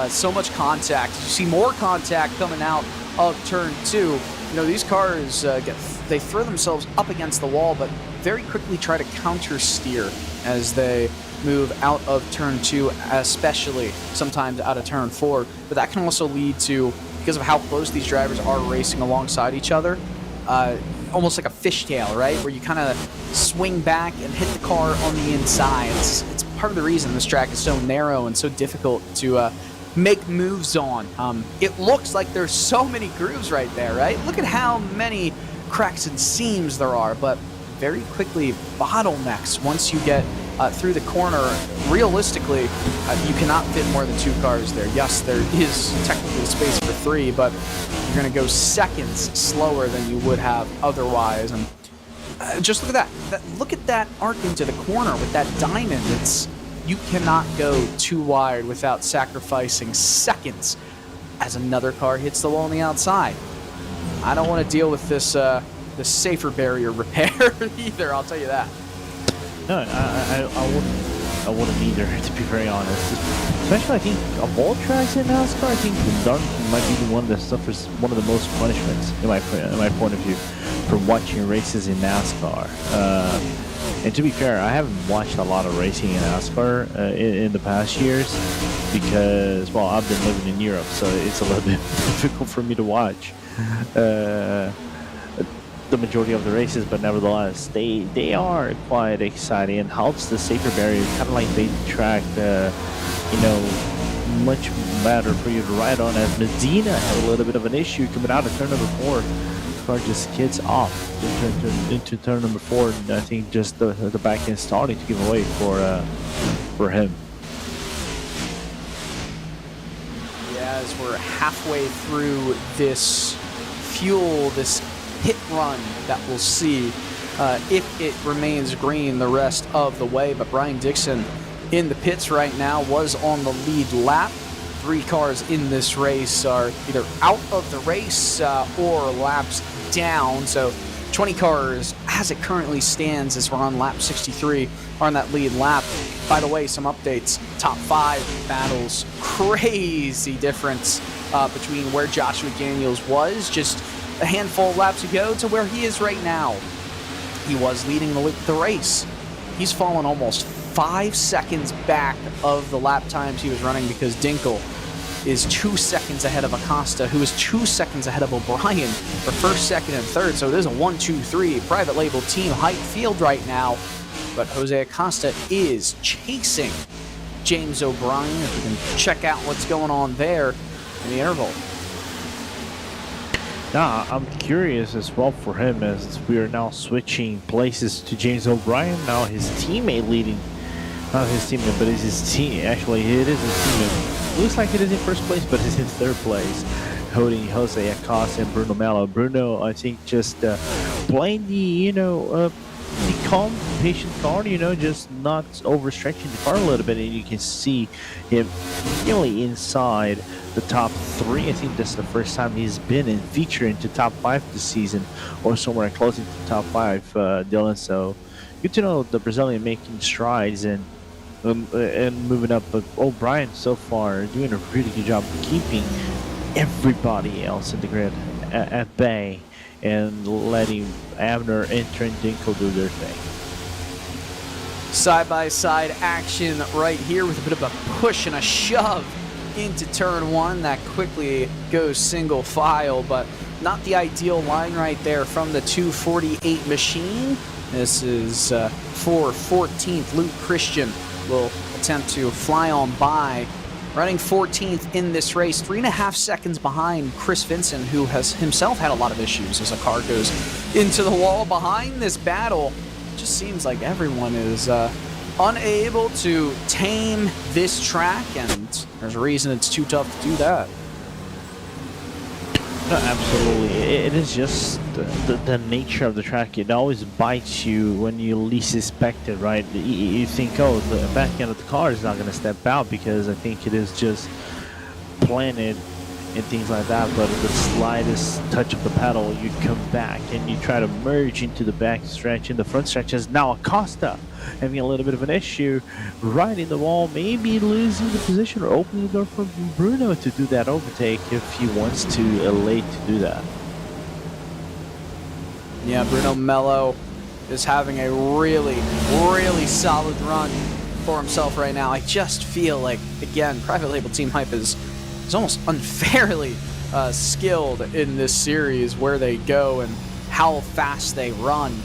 so much contact. You see more contact coming out of turn 2. You know, these cars they throw themselves up against the wall, but very quickly try to counter steer as they move out of turn 2, especially sometimes out of turn 4. But that can also lead to, because of how close these drivers are racing alongside each other, almost like a fishtail, right? Where you kind of swing back and hit the car on the inside. It's part of the reason this track is so narrow and so difficult to make moves on. It looks like there's so many grooves right there, right? Look at how many cracks and seams there are, but very quickly bottlenecks once you get through the corner. Realistically, you cannot fit more than 2 cars there. Yes, there is technically space for 3, but you're going to go seconds slower than you would have otherwise. And just look at that. Look at that arc into the corner with that diamond. You cannot go too wide without sacrificing seconds as another car hits the wall on the outside. I don't want to deal with this safer barrier repair either, I'll tell you that. No, I wouldn't either, to be very honest. Especially, I think, of all tracks in NASCAR, I think Darlington might be the one that suffers one of the most punishments, in my point of view, from watching races in NASCAR. And to be fair, I haven't watched a lot of racing in NASCAR in the past years because, well, I've been living in Europe, so it's a little bit difficult for me to watch the majority of the races, but nevertheless, they are quite exciting and helps the safer barrier, kind of like they track, you know, much better for you to ride on. As Medina had a little bit of an issue coming out of turn number 4, the car just skids off into turn number 4, and I think just the back end starting to give away for him. Yeah, as we're halfway through this pit run that we'll see if it remains green the rest of the way. But Brian Dixon in the pits right now was on the lead lap. 3 cars in this race are either out of the race or laps down. So 20 cars as it currently stands as we're on lap 63 are on that lead lap. By the way, some updates. Top 5 battles. Crazy difference between where Joshua Daniels was just a handful of laps ago to where he is right now. He was leading the race. He's fallen almost 5 seconds back of the lap times he was running because Dinkel is 2 seconds ahead of Acosta, who is 2 seconds ahead of O'Brien for first, second, and third. So it is a 1-2-3 private label team height field right now. But Jose Acosta is chasing James O'Brien. If we can check out what's going on there in the interval. Now, I'm curious as well for him as we are now switching places to James O'Brien. Now his teammate leading, not his teammate, but it's his team. Actually, it is his teammate. Looks like it is in first place, but it's in third place, holding Jose Acosta and Bruno Mello. Bruno, I think, just playing the, the calm, patient card, just not overstretching the car a little bit, and you can see him nearly inside the top 3. I think that's the first time he's been in feature into top 5 this season, or somewhere close into top 5, Dylan. So good to know the Brazilian making strides and moving up. But O'Brien so far doing a really good job keeping everybody else in the grid at bay and letting Abner, Inter, and Dinkel do their thing. Side-by-side action right here with a bit of a push and a shove into turn 1 that quickly goes single file, but not the ideal line right there from the 248 machine. This is for 14th. Luke Christian will attempt to fly on by, running 14th in this race, 3.5 seconds behind Chris Vincent, who has himself had a lot of issues as a car goes into the wall behind this battle. It just seems like everyone is unable to tame this track, and there's a reason it's too tough to do that. No, absolutely. It is just the nature of the track. It always bites you when you least expect it, right? You think, oh, the back end of the car is not going to step out because I think it is just planted and things like that, but the slightest touch of the pedal, you come back and you try to merge into the back stretch. In the front stretch is now Acosta having a little bit of an issue, right in the wall, maybe losing the position or opening the door for Bruno to do that overtake if he wants to elate to do that. Yeah, Bruno Mello is having a really, really solid run for himself right now. I just feel like, again, Private Label Team Hype is almost unfairly skilled in this series, where they go and how fast they run.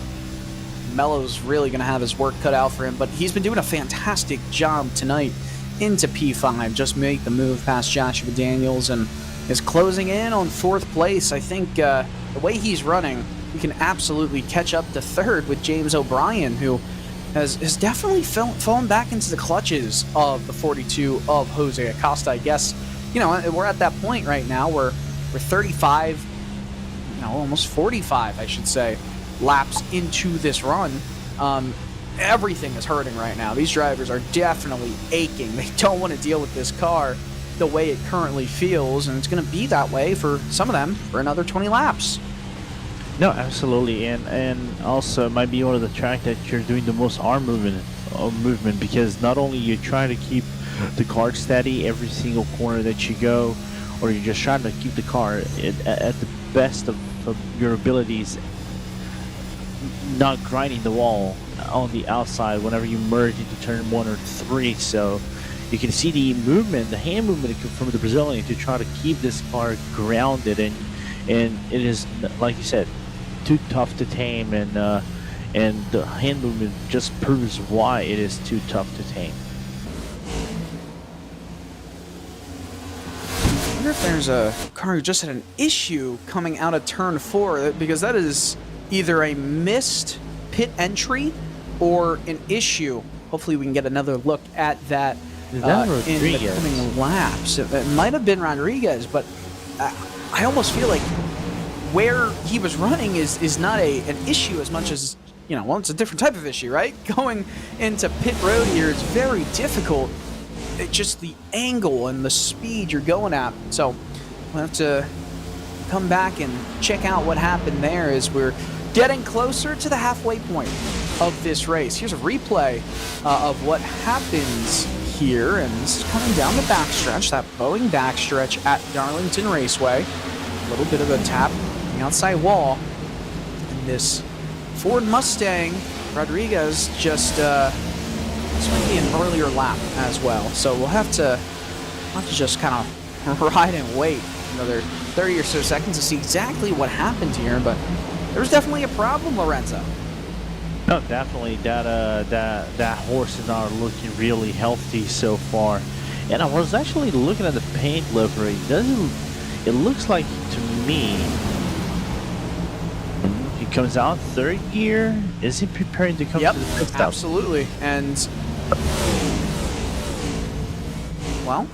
Mello's really going to have his work cut out for him, but he's been doing a fantastic job tonight into P5. Just make the move past Joshua Daniels and is closing in on 4th place. I think the way he's running, we can absolutely catch up to 3rd with James O'Brien, who has definitely fallen back into the clutches of the 42 of Jose Acosta. I guess, you know, we're at that point right now where we're 35, you know, almost 45, I should say, laps into this run. Everything is hurting right now. These drivers are definitely aching. They don't want to deal with this car the way it currently feels, and it's going to be that way for some of them for another 20 laps. No, absolutely, and also it might be one of the track that you're doing the most arm movement, because not only you're trying to keep the car steady every single corner that you go, or you're just trying to keep the car at the best of your abilities, not grinding the wall on the outside whenever you merge into turn 1 or 3. So you can see the movement, the hand movement from the Brazilian to try to keep this car grounded, and it is, like you said, too tough to tame, and the hand movement just proves why it is too tough to tame. I wonder if there's a car who just had an issue coming out of turn 4, because that is either a missed pit entry or an issue. Hopefully we can get another look at that in the coming laps. It might have been Rodriguez, but I almost feel like where he was running is not an issue as much as, you know, well, it's a different type of issue, right? Going into pit road here is very difficult. It's just the angle and the speed you're going at. So we'll have to come back and check out what happened there as we're getting closer to the halfway point of this race. Here's a replay of what happens here, and this is coming down the backstretch, that Boeing backstretch at Darlington Raceway. A little bit of a tap on the outside wall, and this Ford Mustang Rodriguez just this might be an earlier lap as well, so we'll have to just kind of ride and wait another 30 or so seconds to see exactly what happened here. But there's definitely a problem, Lorenzo. No, definitely that horse is not looking really healthy so far. And I was actually looking at the paint livery. It looks like to me he comes out 3rd gear. Is he preparing to come to the pit stop? Absolutely. And well,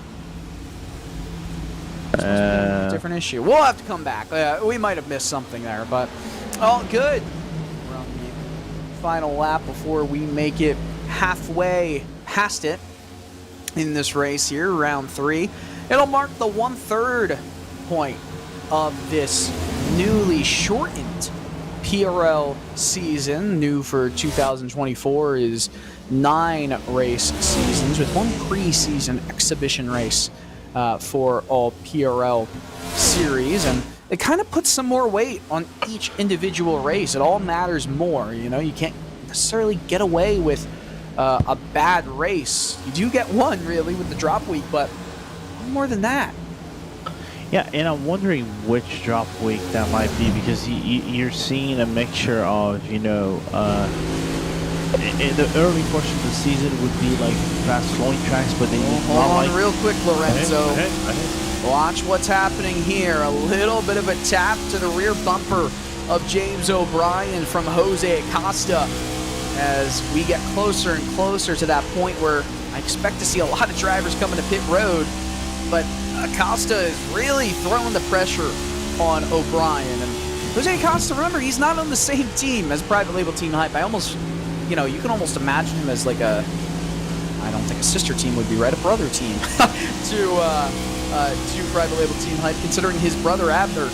different issue. We'll have to come back. We might have missed something there, but all good. We're on the final lap before we make it halfway past it in this race here, round 3. It'll mark the 1/3 point of this newly shortened PRL season. New for 2024 is 9 race seasons with 1 preseason exhibition race for all PRL series, and it kind of puts some more weight on each individual race. It all matters more, you know. You can't necessarily get away with a bad race. You do get one, really, with the drop week, but no more than that. Yeah, and I'm wondering which drop week that might be, because you're seeing a mixture of, you know, in the early portion of the season would be like fast flowing tracks, but then hold on real quick, Lorenzo. Watch what's happening here. A little bit of a tap to the rear bumper of James O'Brien from Jose Acosta as we get closer and closer to that point where I expect to see a lot of drivers coming to pit road, but Acosta is really throwing the pressure on O'Brien. And Jose Acosta, remember, he's not on the same team as Private Label Team Hype. I almost, you know, you can almost imagine him as like a, I don't think a sister team would be right, a brother team to to private label team hype, considering his brother Abner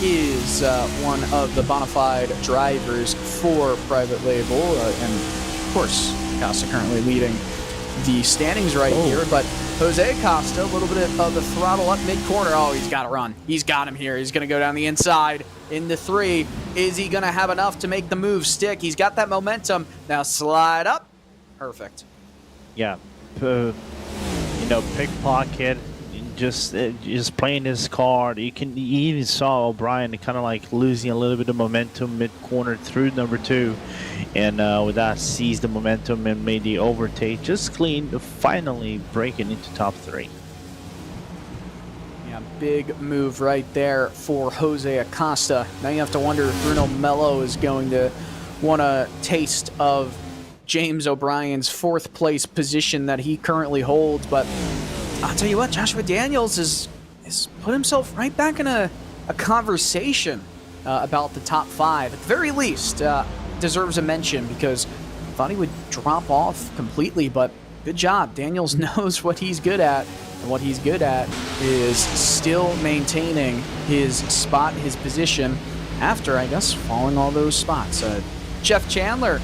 is one of the bona fide drivers for private label, and of course, Acosta currently leading the standings right here, but Jose Acosta, a little bit of the throttle up mid-corner. Oh, he's got to run. He's got him here. He's going to go down the inside into 3. Is he going to have enough to make the move stick? He's got that momentum. Now slide up. Perfect. Yeah. Pickpocket, just playing his card. You even saw O'Brien kind of like losing a little bit of momentum mid-corner through number 2. And with that, seized the momentum and made the overtake. Just clean, finally breaking into top 3. Yeah, big move right there for Jose Acosta. Now you have to wonder if Bruno Mello is going to want a taste of James O'Brien's 4th place position that he currently holds. But I'll tell you what, Joshua Daniels is put himself right back in a conversation about the top 5. At the very least, deserves a mention because I thought he would drop off completely, but good job. Daniels knows what he's good at, and what he's good at is still maintaining his spot, his position, after, I guess, falling all those spots. Jeff Chandler,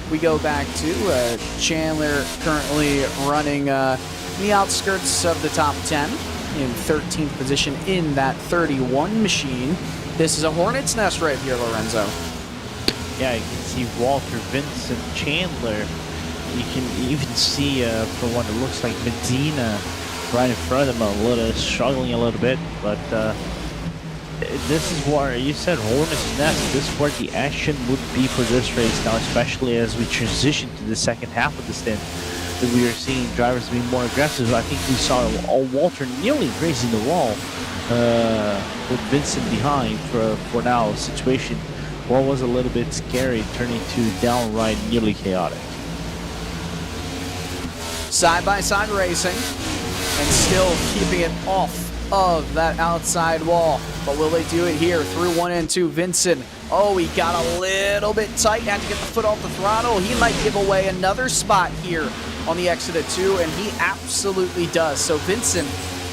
we go back to. Chandler currently running the outskirts of the top 10 in 13th position in that 31 machine. This is a hornet's nest right here, Lorenzo. Yeah, you can see Walter, Vincent, Chandler. You can even see, for what it looks like, Medina right in front of him, struggling a little bit. But this is where you said hornet's nest. This is where the action would be for this race now, especially as we transition to the second half of the stint. That we are seeing drivers being more aggressive. I think we saw Walter nearly grazing the wall with Vincent behind for now. A situation what was a little bit scary, turning to downright nearly chaotic. Side-by-side racing, and still keeping it off of that outside wall. But will they do it here through 1 and 2? Vincent, oh, he got a little bit tight, had to get the foot off the throttle. He might give away another spot here on the exit of 2, and he absolutely does. So Vincent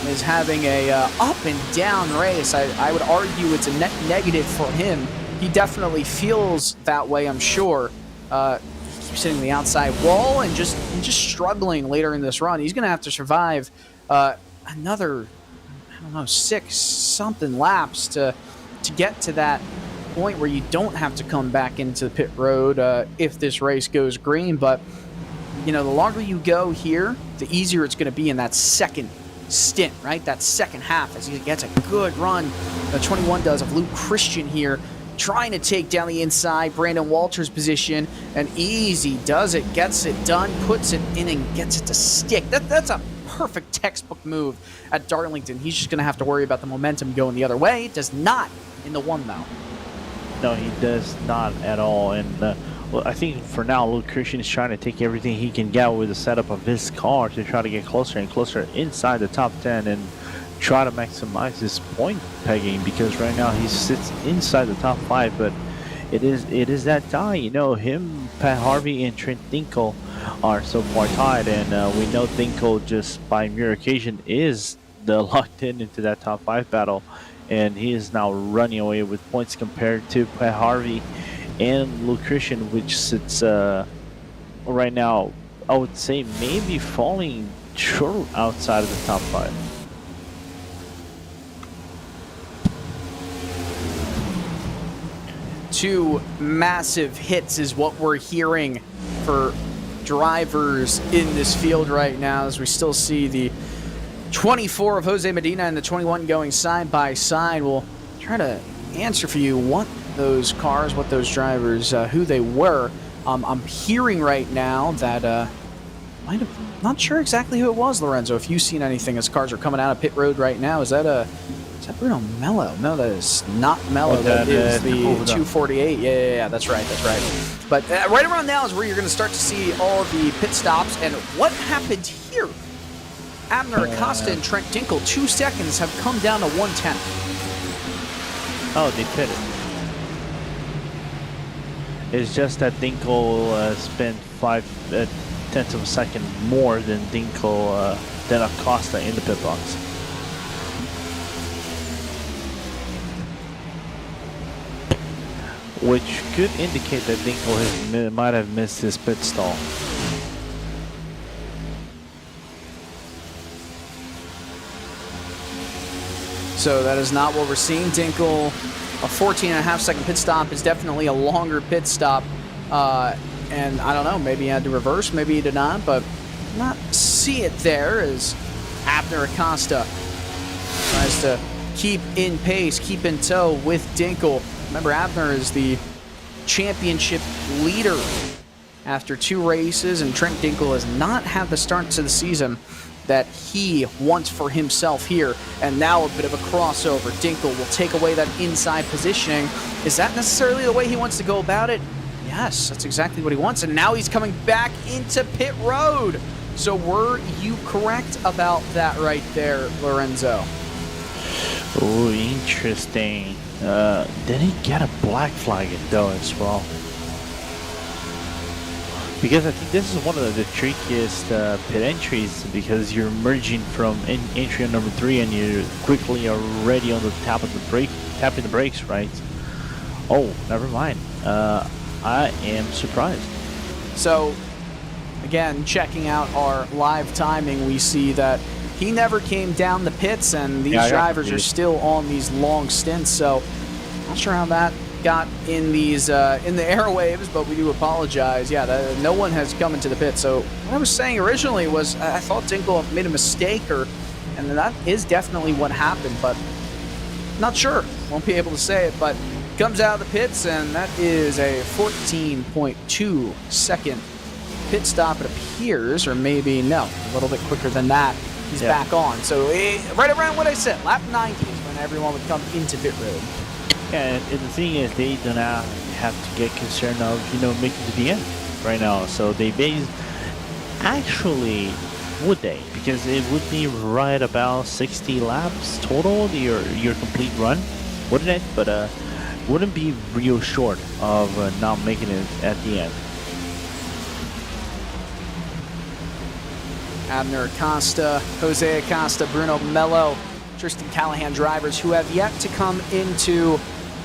is having a up and down race. I would argue it's a net negative for him. He definitely feels that way, I'm sure. He keeps hitting the outside wall and just struggling later in this run. He's going to have to survive another, I don't know, 6-something laps to get to that point where you don't have to come back into the pit road if this race goes green. But, you know, the longer you go here, the easier it's going to be in that second stint, right? That second half as he gets a good run. The 21 does of Luke Christian here, trying to take down the inside Brandon Walters' position, and easy does it, gets it done, puts it in and gets it to stick. That's a perfect textbook move at Darlington. He's just going to have to worry about the momentum going the other way. It does not in the 1, though. No, he does not at all. And well, I think for now, Luke Christian is trying to take everything he can get with the setup of his car to try to get closer and closer inside the top 10 and try to maximize his point pegging, because right now he sits inside the top 5, but it is that tie. You know, him, Pat Harvey, and Trent Dinkle are so far tied, and we know Dinkle, just by mere occasion, is the locked into that top 5 battle, and he is now running away with points compared to Pat Harvey and Luke Christian, which sits right now, I would say, maybe falling short outside of the top 5. Two massive hits is what we're hearing for drivers in this field right now, as we still see the 24 of Jose Medina and the 21 going side by side. We'll try to answer for you what those cars, what those drivers, who they were. I'm hearing right now that not sure exactly who it was, Lorenzo. If you've seen anything as cars are coming out of pit road right now, is that Bruno Mello? No, that is not Mello. That is the 248. Yeah, that's right. But right around now is where you're going to start to see all the pit stops. And what happened here? Abner Acosta and Trent Dinkle, 2 seconds, have come down to 1:10. Oh, they pitted. It's just that Dinkle spent 5/10 of a second more than Acosta in the pit box. which could indicate that Dinkle might have missed his pit stall. So that is not what we're seeing. Dinkle, a 14.5-second pit stop is definitely a longer pit stop. And I don't know, maybe he had to reverse, maybe he did not, but not see it there as Abner Acosta tries to keep in pace, keep in tow with Dinkle. Remember, Abner is the championship leader after 2 races, and Trent Dinkle has not had the start to the season that he wants for himself here. And now a bit of a crossover. Dinkle will take away that inside positioning. Is that necessarily the way he wants to go about it? Yes, that's exactly what he wants. And now he's coming back into pit road. So were you correct about that right there, Lorenzo? Oh, interesting. Did he get a black flag though as well? Because I think this is one of the trickiest pit entries, because you're merging from entry number 3 and you're quickly already on the tapping the brakes, right? Oh, never mind. I am surprised. So, again, checking out our live timing, we see that he never came down the pits, and these drivers are still on these long stints. So, not sure how that got in these in the airwaves, but we do apologize. Yeah, no one has come into the pit. So what I was saying originally was I thought Dinkle made a mistake, and that is definitely what happened, but not sure. Won't be able to say it, but comes out of the pits, and that is a 14.2 second pit stop, it appears, or maybe no, a little bit quicker than that. He's back on. So right around what I said, lap 90 is when everyone would come into pit road. Yeah, and the thing is, they do not have to get concerned of, making it to the end right now. So they actually, would they? Because it would be right about 60 laps total, your complete run, wouldn't it? But wouldn't be real short of not making it at the end. Abner Acosta, Jose Acosta, Bruno Mello, Tristan Callahan drivers who have yet to come into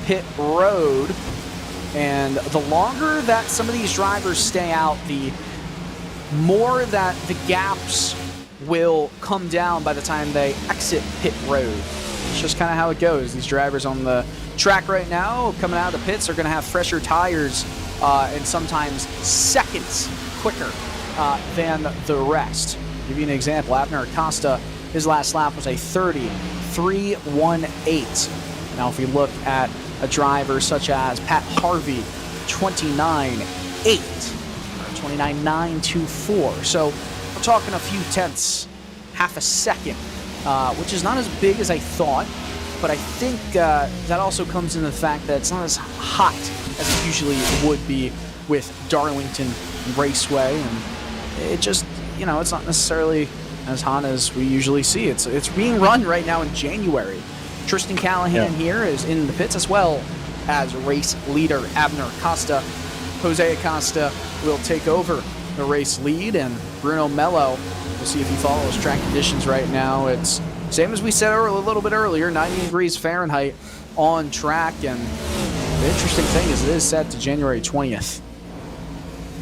pit road. And the longer that some of these drivers stay out, the more that the gaps will come down by the time they exit pit road. It's just kind of how it goes. These drivers on the track right now coming out of the pits are going to have fresher tires and sometimes seconds quicker than the rest. I'll give you an example. Abner Acosta, his last lap was a 30.318. Now if we look at a driver such as Pat Harvey, 29.8 or 29.924. So we're talking a few tenths, half a second, which is not as big as I thought. But I think that also comes in the fact that it's not as hot as it usually would be with Darlington Raceway, and it just, it's not necessarily as hot as we usually see. It's being run right now in January. Tristan Callahan here is in the pits, as well as race leader Abner Acosta. Jose Acosta will take over the race lead, and Bruno Mello, we'll see if he follows track conditions right now. It's same as we said a little bit earlier, 90 degrees Fahrenheit on track, and the interesting thing is it is set to January 20th.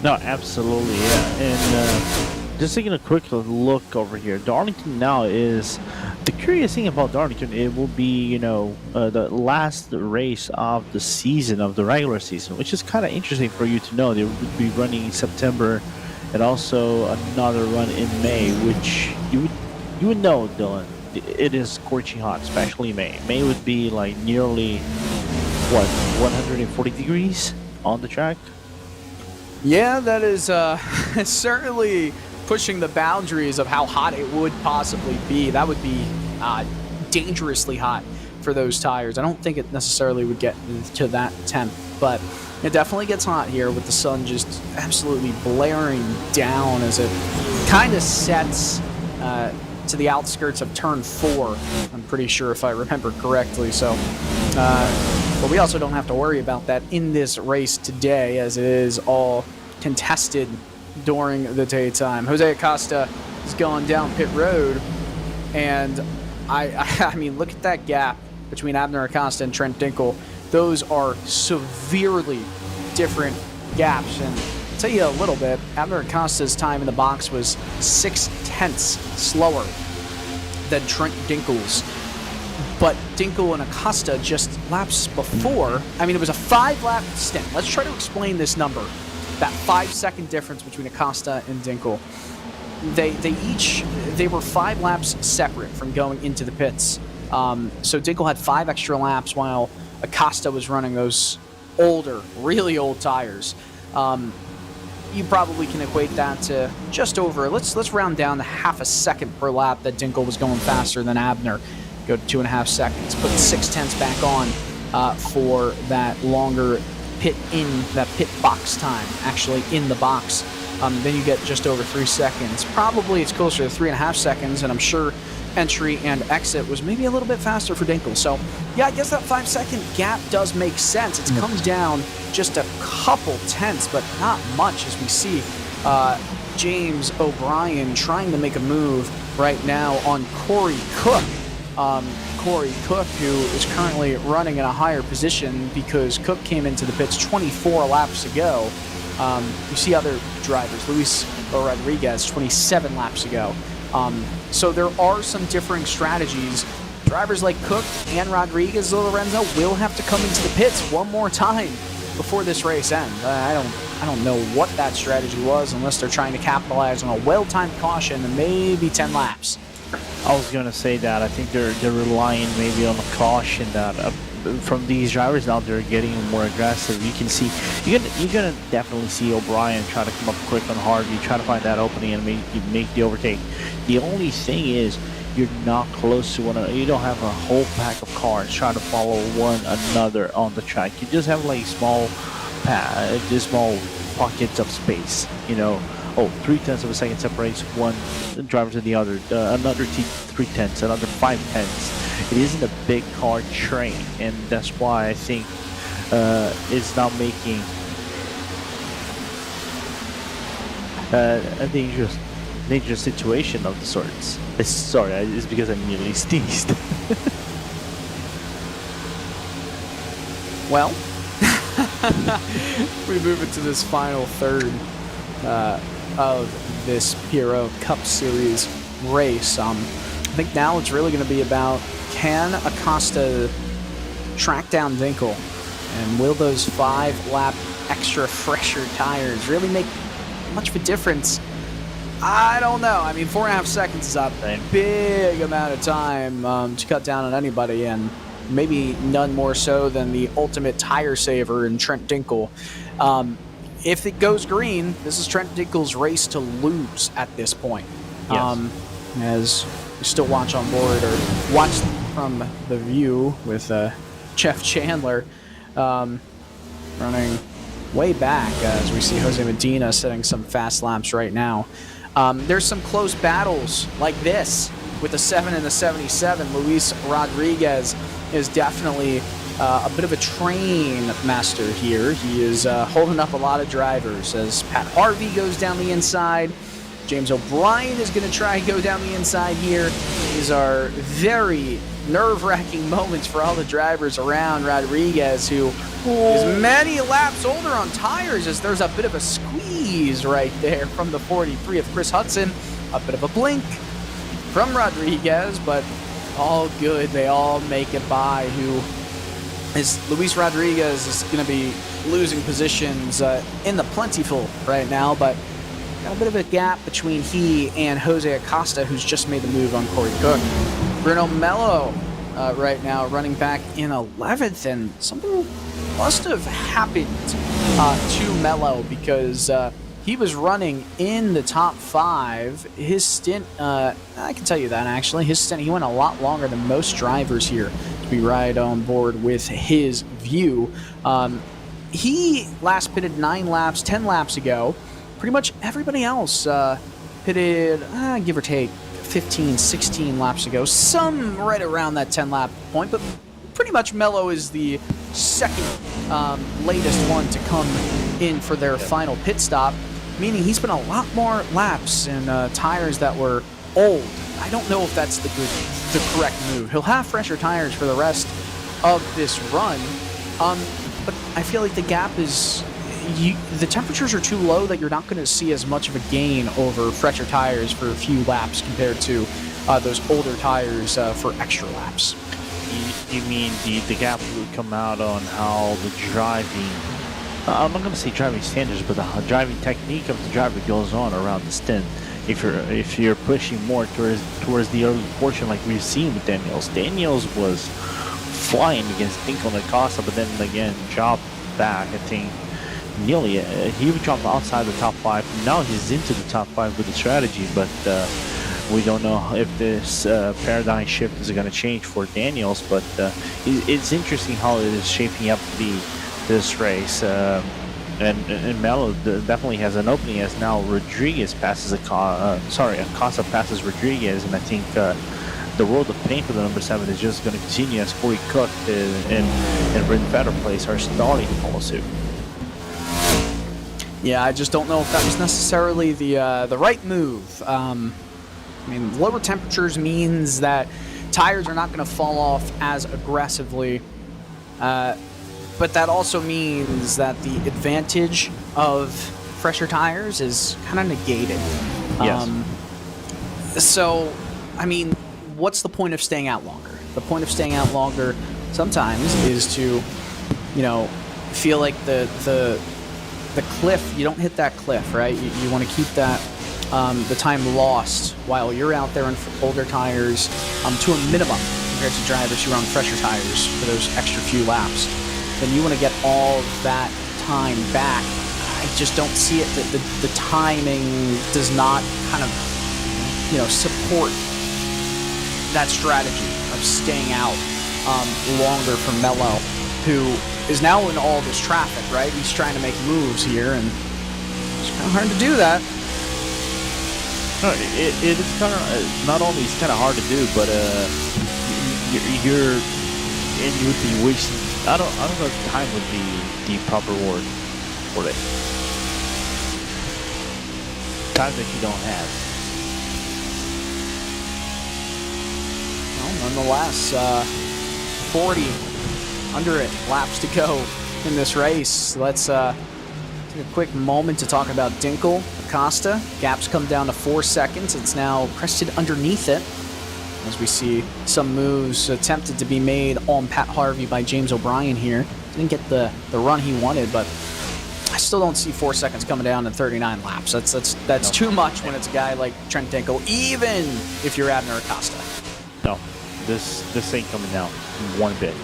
No, absolutely, yeah. And just taking a quick look over here, Darlington now is, the curious thing about Darlington, it will be, the last race of the season, of the regular season, which is kind of interesting for you to know. They would be running in September and also another run in May, which you would know, Dylan. It is scorching hot, especially May. May would be like nearly, 140 degrees on the track? Yeah, that is certainly pushing the boundaries of how hot it would possibly be. That would be dangerously hot for those tires. I don't think it necessarily would get to that temp, but it definitely gets hot here with the sun just absolutely blaring down as it kind of sets to the outskirts of turn 4, I'm pretty sure, if I remember correctly. So, but we also don't have to worry about that in this race today, as it is all contested during the daytime. Jose Acosta is going down pit road, and I mean, look at that gap between Abner Acosta and Trent Dinkel. Those are severely different gaps. And I'll tell you a little bit, Abner Acosta's time in the box was 6/10 slower than Trent Dinkel's. But Dinkel and Acosta just laps before, I mean, it was a 5-lap stint. Let's try to explain this number, that 5-second difference between Acosta and Dinkel. They were 5 laps separate from going into the pits. So Dinkel had 5 extra laps while Acosta was running those older, really old tires. You probably can equate that to just over, let's round down to half a second per lap that Dinkel was going faster than Abner. Go to 2.5 seconds. Put 6/10 back on for that longer pit box time, actually in the box. Then you get just over 3 seconds. Probably it's closer to 3.5 seconds, and I'm sure entry and exit was maybe a little bit faster for Dinkel. So, yeah, I guess that 5-second gap does make sense. It's come down just a couple tenths, but not much, as we see James O'Brien trying to make a move right now on Corey Cook. Corey Cook, who is currently running in a higher position because Cook came into the pits 24 laps ago. You see other drivers, Luis Rodriguez, 27 laps ago. So there are some differing strategies. Drivers like Cook and Rodriguez Lorenzo will have to come into the pits one more time before this race ends. I don't know what that strategy was, unless they're trying to capitalize on a well-timed caution and maybe 10 laps. I was gonna say that I think they're relying maybe on the caution that from these drivers now. They're getting more aggressive. You can see you're gonna definitely see O'Brien try to come up quick on Harvey, try to find that opening and make the overtake. The only thing is you're not close to one another. You don't have a whole pack of cars trying to follow one another on the track. You just have like small pockets of space. You know. Oh, 0.3 of a second separates one driver to the other, another 0.3, another 0.5. It isn't a big car train, and that's why I think it's not making a dangerous situation of the sorts. Sorry, it's because I nearly sneezed. Well, we move into this final third of this PRL Cup Series race. I think now it's really going to be about, can Acosta track down Dinkel, and will those 5-lap extra fresher tires really make much of a difference? I don't know. I mean, 4.5 seconds is a big amount of time to cut down on anybody, and maybe none more so than the ultimate tire saver in Trent Dinkel. If it goes green, this is Trent Dinkel's race to lose at this point. Yes. As you still watch on board or watch from the view with Jeff Chandler running way back as we see Jose Medina setting some fast laps right now. There's some close battles like this with the 7 and the 77. Luis Rodriguez is definitely a bit of a train master here. He is holding up a lot of drivers as Pat Harvey goes down the inside. James O'Brien is going to try and go down the inside here. These are very nerve-wracking moments for all the drivers around Rodriguez, who is many laps older on tires, as there's a bit of a squeeze right there from the 43 of Chris Hudson. A bit of a blink from Rodriguez, but all good. They all make it by. Luis Rodriguez is going to be losing positions in the plentiful right now, but got a bit of a gap between he and Jose Acosta, who's just made the move on Corey Cook. Bruno Mello right now running back in 11th, and something must have happened to Mello because he was running in the top 5. His stint, I can tell you that actually, he went a lot longer than most drivers here to be right on board with his view. He last pitted 10 laps ago. Pretty much everybody else pitted, give or take, 15, 16 laps ago. Some right around that 10-lap point, but pretty much Mello is the second latest one to come in for their final pit stop, meaning he spent a lot more laps in tires that were old. I don't know if that's the correct move. He'll have fresher tires for the rest of this run, but I feel like the gap is, the temperatures are too low that you're not going to see as much of a gain over fresher tires for a few laps compared to those older tires for extra laps. You mean the gap would come out on how the driving, I'm not going to say driving standards, but the driving technique of the driver goes on around the stint. If you're pushing more towards the early portion, like we've seen with Daniels. Daniels was flying against Dinkel and Acosta, but then again dropped back. I think nearly he would drop outside the top 5. Now he's into the top 5 with the strategy, but we don't know if this paradigm shift is going to change for Daniels. But it's interesting how it is shaping up to be this race. And Melo definitely has an opening, as now Rodriguez passes Acosta passes Rodriguez, and I think the world of pain for the number 7 is just going to continue as Corey Cook and Bryn Fetter Place are starting to follow suit. Yeah, I just don't know if that was necessarily the right move. I mean, lower temperatures means that tires are not going to fall off as aggressively. But that also means that the advantage of fresher tires is kind of negated. Yes. So, I mean, what's the point of staying out longer? The point of staying out longer sometimes is to, feel like the cliff, you don't hit that cliff, right? You want to keep that, the time lost while you're out there in older tires to a minimum compared to drivers who run fresher tires for those extra few laps. Then you want to get all of that time back. I just don't see it. The timing does not kind of, support that strategy of staying out longer for Melo, who is now in all this traffic, right? He's trying to make moves here, and it's kind of hard to do that. No, it is kind of, not only it's kind of hard to do, but you would be wasting. I don't know if time would be the proper word for it. Time that you don't have. Well, nonetheless, 40 under it laps to go in this race. Let's take a quick moment to talk about Dinkel, Acosta. Gaps come down to 4 seconds. It's now crested underneath it, as we see some moves attempted to be made on Pat Harvey by James O'Brien here. Didn't get the run he wanted, but I still don't see 4 seconds coming down in 39 laps. That's too much when it's a guy like Trent Dinkel, even if you're Abner Acosta. No, this ain't coming down one bit.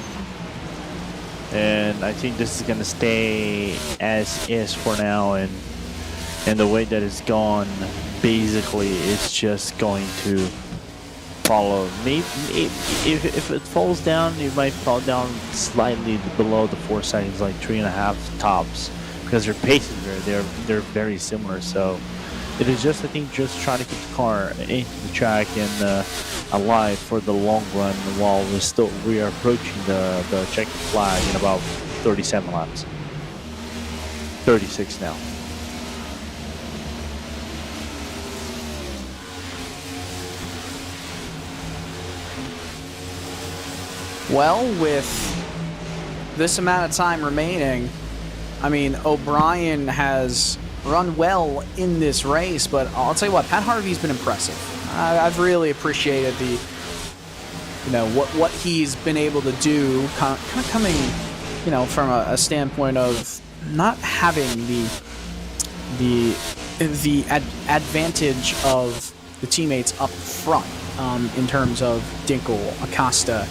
And I think this is going to stay as is for now, and the way that it's gone, basically, it's just going to follow. Maybe if it falls down, it might fall down slightly below the 4 seconds, like 3.5 tops, because their paces they're very similar. So it is just, I think, just trying to keep the car into the track and alive for the long run, while we are approaching the checkered flag in about 37 laps. 36 now. Well, with this amount of time remaining, I mean, O'Brien has run well in this race, but I'll tell you what, Pat Harvey's been impressive. I've really appreciated what he's been able to do, kind of coming, from a standpoint of not having the advantage of the teammates up front in terms of Dinkel, Acosta,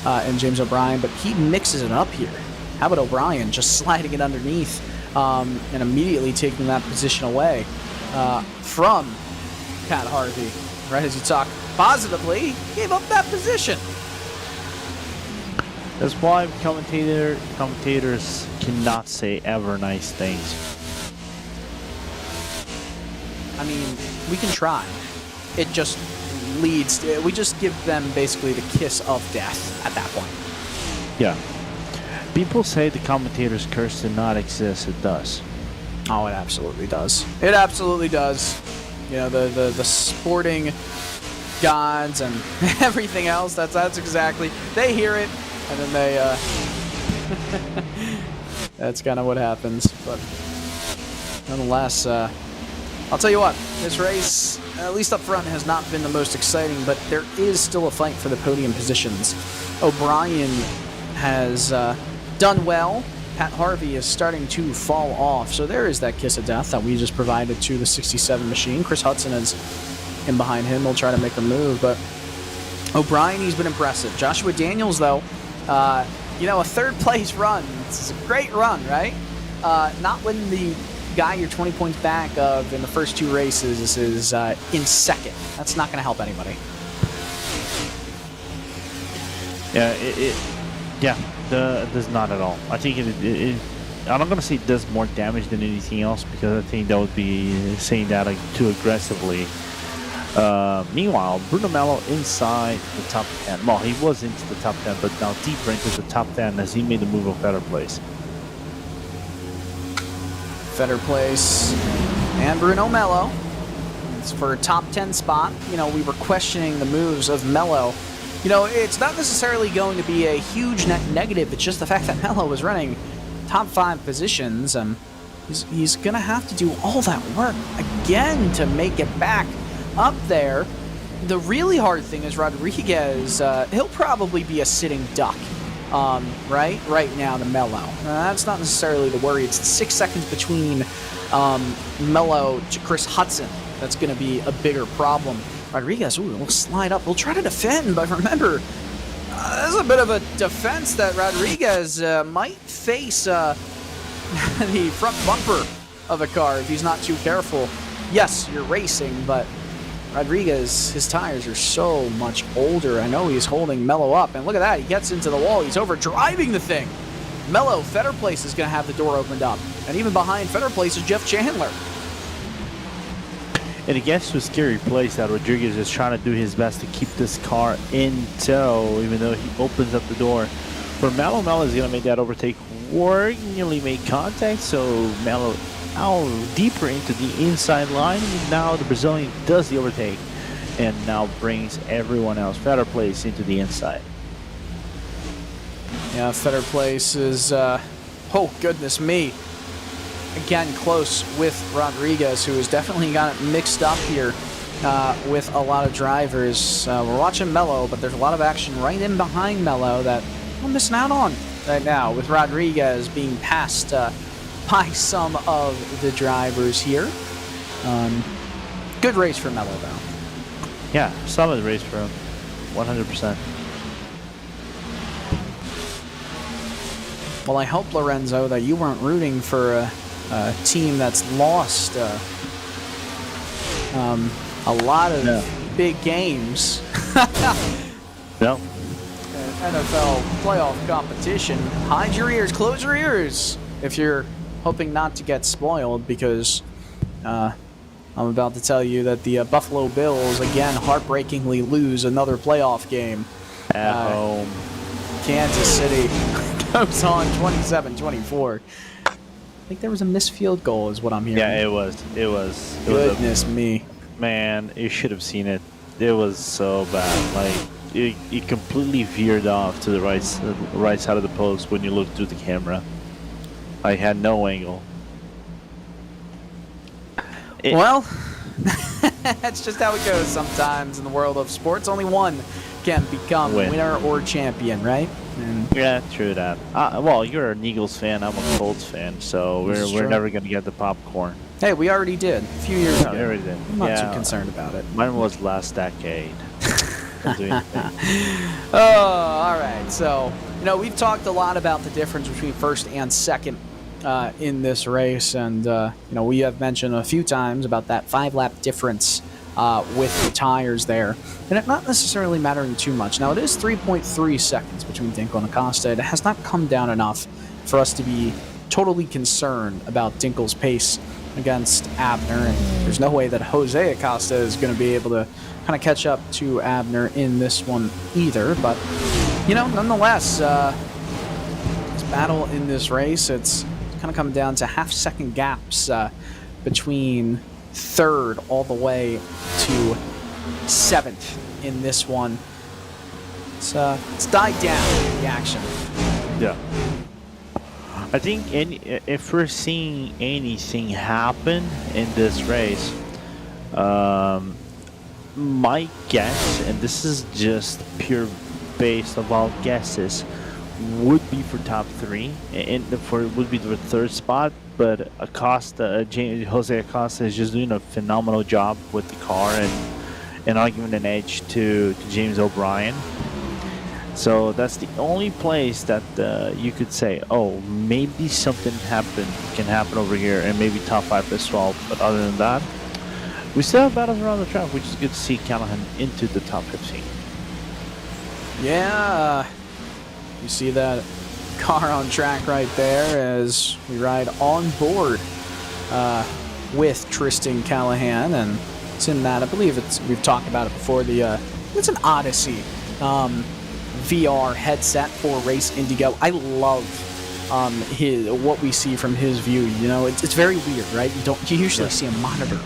and James O'Brien, but he mixes it up here. How about O'Brien just sliding it underneath and immediately taking that position away from Pat Harvey, right as you talk positively, gave up that position. That's why commentators cannot say ever nice things. I mean, we can try. It just leads, we just give them basically the kiss of death at that point. Yeah. People say the commentator's curse did not exist. It does. Oh, it absolutely does. It absolutely does. The sporting gods and everything else. That's exactly, they hear it, and then they, that's kind of what happens. But nonetheless, I'll tell you what, this race, at least up front, has not been the most exciting, but there is still a fight for the podium positions. O'Brien has done well. Pat Harvey is starting to fall off, so there is that kiss of death that we just provided to the 67 machine. Chris Hudson is in behind him. He'll try to make a move, but O'Brien, he's been impressive. Joshua Daniels, though, you know, a third-place run. It's a great run, right? Not when the guy you're 20 points back of in the first 2 races is in second. That's not going to help anybody. Yeah, does not at all. I think I'm not gonna say it does more damage than anything else, because I think that would be saying that like too aggressively. Meanwhile, Bruno Mello inside the top 10. Well, he was into the top 10, but now deeper into the top 10 as he made the move of better place. Better place and Bruno Mello. It's for a top 10 spot. You know, we were questioning the moves of Mello. You know, it's not necessarily going to be a huge net negative. It's just the fact that Mello was running top 5 positions, and he's going to have to do all that work again to make it back up there. The really hard thing is Rodriguez. He'll probably be a sitting duck, right now to Mello. That's not necessarily the worry. It's the 6 seconds between Mello to Chris Hudson that's going to be a bigger problem. Rodriguez, ooh, will slide up. We'll try to defend, but remember, there's a bit of a defense that Rodriguez might face the front bumper of a car if he's not too careful. Yes, you're racing, but Rodriguez, his tires are so much older. I know he's holding Mello up, and look at that. He gets into the wall. He's over driving the thing. Mello, Fetter Place is going to have the door opened up, and even behind Fetter Place is Jeff Chandler. And it gets to a scary place that Rodriguez is trying to do his best to keep this car in tow, even though he opens up the door. For Mello, Mello is going to make that overtake work, nearly make contact, so Mello now deeper into the inside line. Now the Brazilian does the overtake and now brings everyone else, Fetter Place, into the inside. Yeah, Fetter Place is, oh goodness me. Again, close with Rodriguez, who has definitely got it mixed up here with a lot of drivers. We're watching Mello, but there's a lot of action right in behind Mello that we're missing out on right now, with Rodriguez being passed by some of the drivers here. Good race for Mello, though. Yeah, solid race for him, 100%. Well, I hope, Lorenzo, that you weren't rooting for a team that's lost a lot of big games. No. NFL playoff competition. Hide your ears, close your ears if you're hoping not to get spoiled, because I'm about to tell you that the Buffalo Bills again heartbreakingly lose another playoff game. At home. Kansas City goes on 27-24. I think there was a missed field goal is what I'm hearing. Yeah, it was. Goodness me. Man, you should have seen it. It was so bad. Like, it completely veered off to the right side of the post when you looked through the camera. I had no angle. Well, that's just how it goes sometimes in the world of sports. Only one can become winner or champion, right? And yeah, true that. Well, you're an Eagles fan. I'm a Colts fan, so we're never gonna get the popcorn. Hey, we already did a few years ago. We already did. I'm not too concerned about it. Mine was last decade. Oh, all right. So, you know, we've talked a lot about the difference between first and second in this race, and you know, we have mentioned a few times about that 5-lap difference with the tires there, and it not necessarily mattering too much. Now, it is 3.3 seconds between Dinkel and Acosta. It has not come down enough for us to be totally concerned about Dinkel's pace against Abner, and there's no way that Jose Acosta is going to be able to kind of catch up to Abner in this one either. But, you know, nonetheless, this battle in this race, it's kind of coming down to half-second gaps between third all the way to seventh in this one. It's died down, the action. Yeah. I think if we're seeing anything happen in this race, my guess, and this is just pure based of all guesses, would be for top 3, and would be the 3rd spot. But Acosta, Jose Acosta is just doing a phenomenal job with the car and arguing an edge to James O'Brien. So that's the only place that you could say, oh, maybe something can happen over here, and maybe top 5 as well. But other than that, we still have battles around the track, which is good to see Callahan into the top 15. Yeah, you see that car on track right there as we ride on board with Tristan Callahan, and it's in that, I believe we've talked about it before, it's an Odyssey VR headset for Race Indigo. I love what we see from his view. You know, it's very weird, right? You usually see a monitor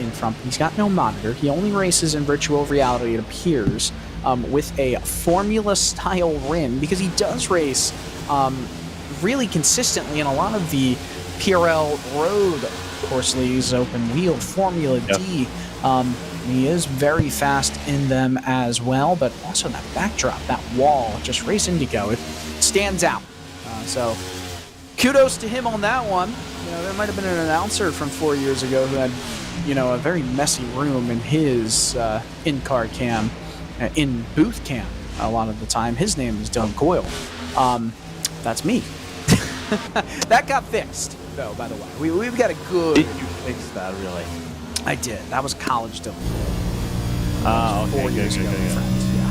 in front. He's got no monitor. He only races in virtual reality, it appears, with a Formula-style rim, because he does race really consistently in a lot of the PRL road course leagues, open wheel, Formula D. He is very fast in them as well, but also that backdrop, that wall, just Race Indigo, it stands out. So kudos to him on that one. You know, there might have been an announcer from 4 years ago who had, you know, a very messy room in his in-car cam, in booth cam a lot of the time. His name is Doug Coyle. That's me. That got fixed, though, by the way. We've got a good... Did you fix that, really? I did. That was college Dylan. Oh, okay, 4 years ago, my friend. Yeah.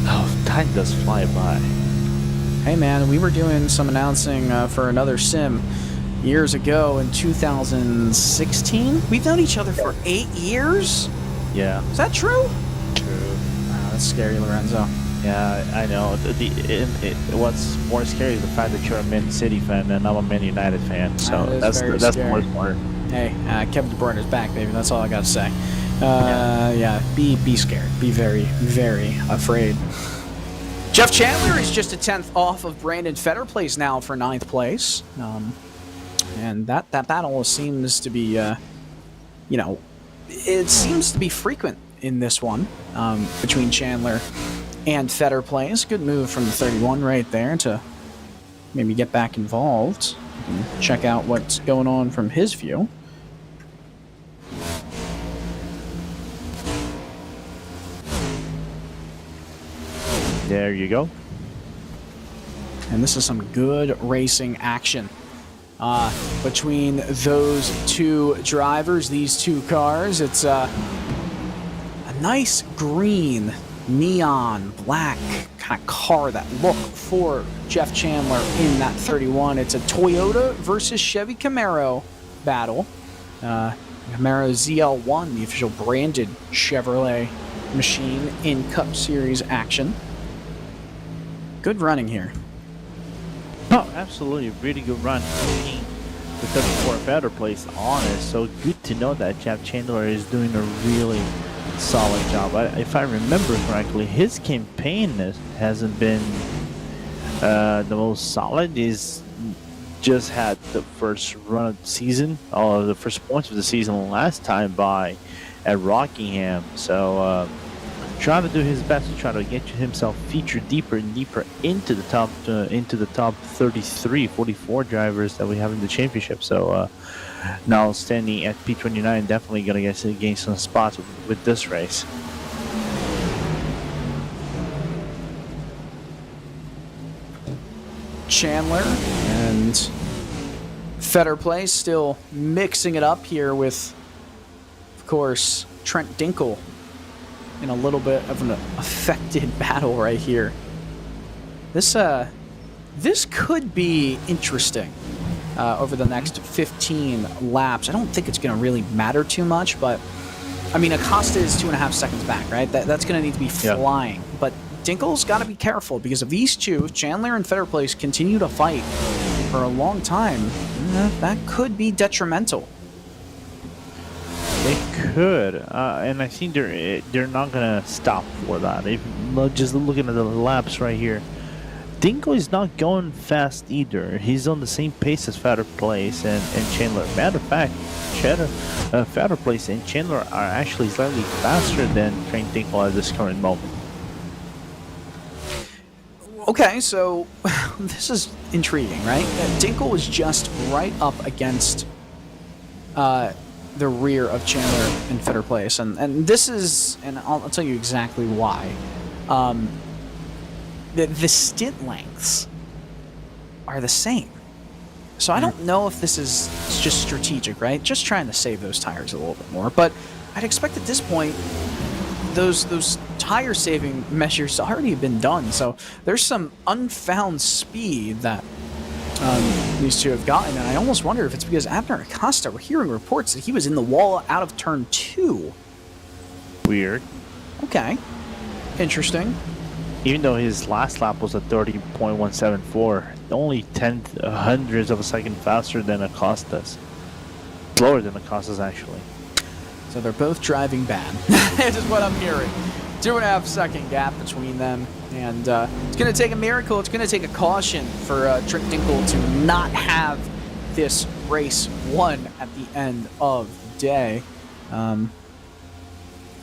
Oh, time does fly by. Hey, man, we were doing some announcing for another sim years ago in 2016. We've known each other for 8 years? Yeah. Is that true? True. Wow, that's scary, Lorenzo. Yeah, I know. What's more scary is the fact that you're a Man City fan and I'm a Man United fan. So that's the worst part. Hey, Kevin De Bruyne is back, baby. That's all I got to say. Yeah, be scared. Be very, very afraid. Jeff Chandler is just a 10th off of Brandon Fetterplace now for 9th place. And that battle seems to be, you know, it seems to be frequent in this one between Chandler and Fetterplace. Good move from the 31 right there to maybe get back involved and check out what's going on from his view. There you go. And this is some good racing action between those two drivers, these two cars. It's a nice green, neon black kind of car, that look for Jeff Chandler in that 31. It's a Toyota versus Chevy Camaro battle. Camaro ZL1, the official branded Chevrolet machine in Cup Series action. Good running here. Oh, absolutely. Really good run. The 34 better place honest. So good to know that Jeff Chandler is doing a really solid job. If I remember correctly, his campaign hasn't been the most solid. He's just had the first run of the season, or the first points of the season last time at Rockingham. So trying to do his best to try to get himself featured deeper and deeper into the top 33, 44 drivers that we have in the championship. So now standing at P29, definitely going to gain some spots with this race. Chandler and Fetterplace still mixing it up here with, of course, Trent Dinkle in a little bit of an affected battle right here. This could be interesting over the next 15 laps. I don't think it's going to really matter too much, but I mean, Acosta is 2.5 seconds back, right? That's going to need to be flying. Yeah. But Dinkle's got to be careful, because if these two, Chandler and Fetterplace, continue to fight for a long time, that could be detrimental. It could, and I think they're not gonna stop for that. If just looking at the laps right here, Dinko is not going fast either. He's on the same pace as Fatter Place and Chandler. Matter of fact, Fatter Place and Chandler are actually slightly faster than Train Dinko at this current moment. Okay, so this is intriguing, right? Dinko was just right up against the rear of Chandler in Fetter Place, and this is, and I'll tell you exactly why. The stint lengths are the same, so I don't know if this is just strategic, right? Just trying to save those tires a little bit more, but I'd expect at this point those tire saving measures already have been done, so there's some unfound speed that these two have gotten, and I almost wonder if it's because Abner Acosta, we're hearing reports that he was in the wall out of turn 2. Weird. Okay. Interesting. Even though his last lap was a 30.174, only 0.1 of a second faster than Acosta's. Slower than Acosta's, actually. So they're both driving bad. That is what I'm hearing. 2.5 second gap between them. And it's going to take a miracle. It's going to take a caution for Trick Dinkle to not have this race won at the end of the day.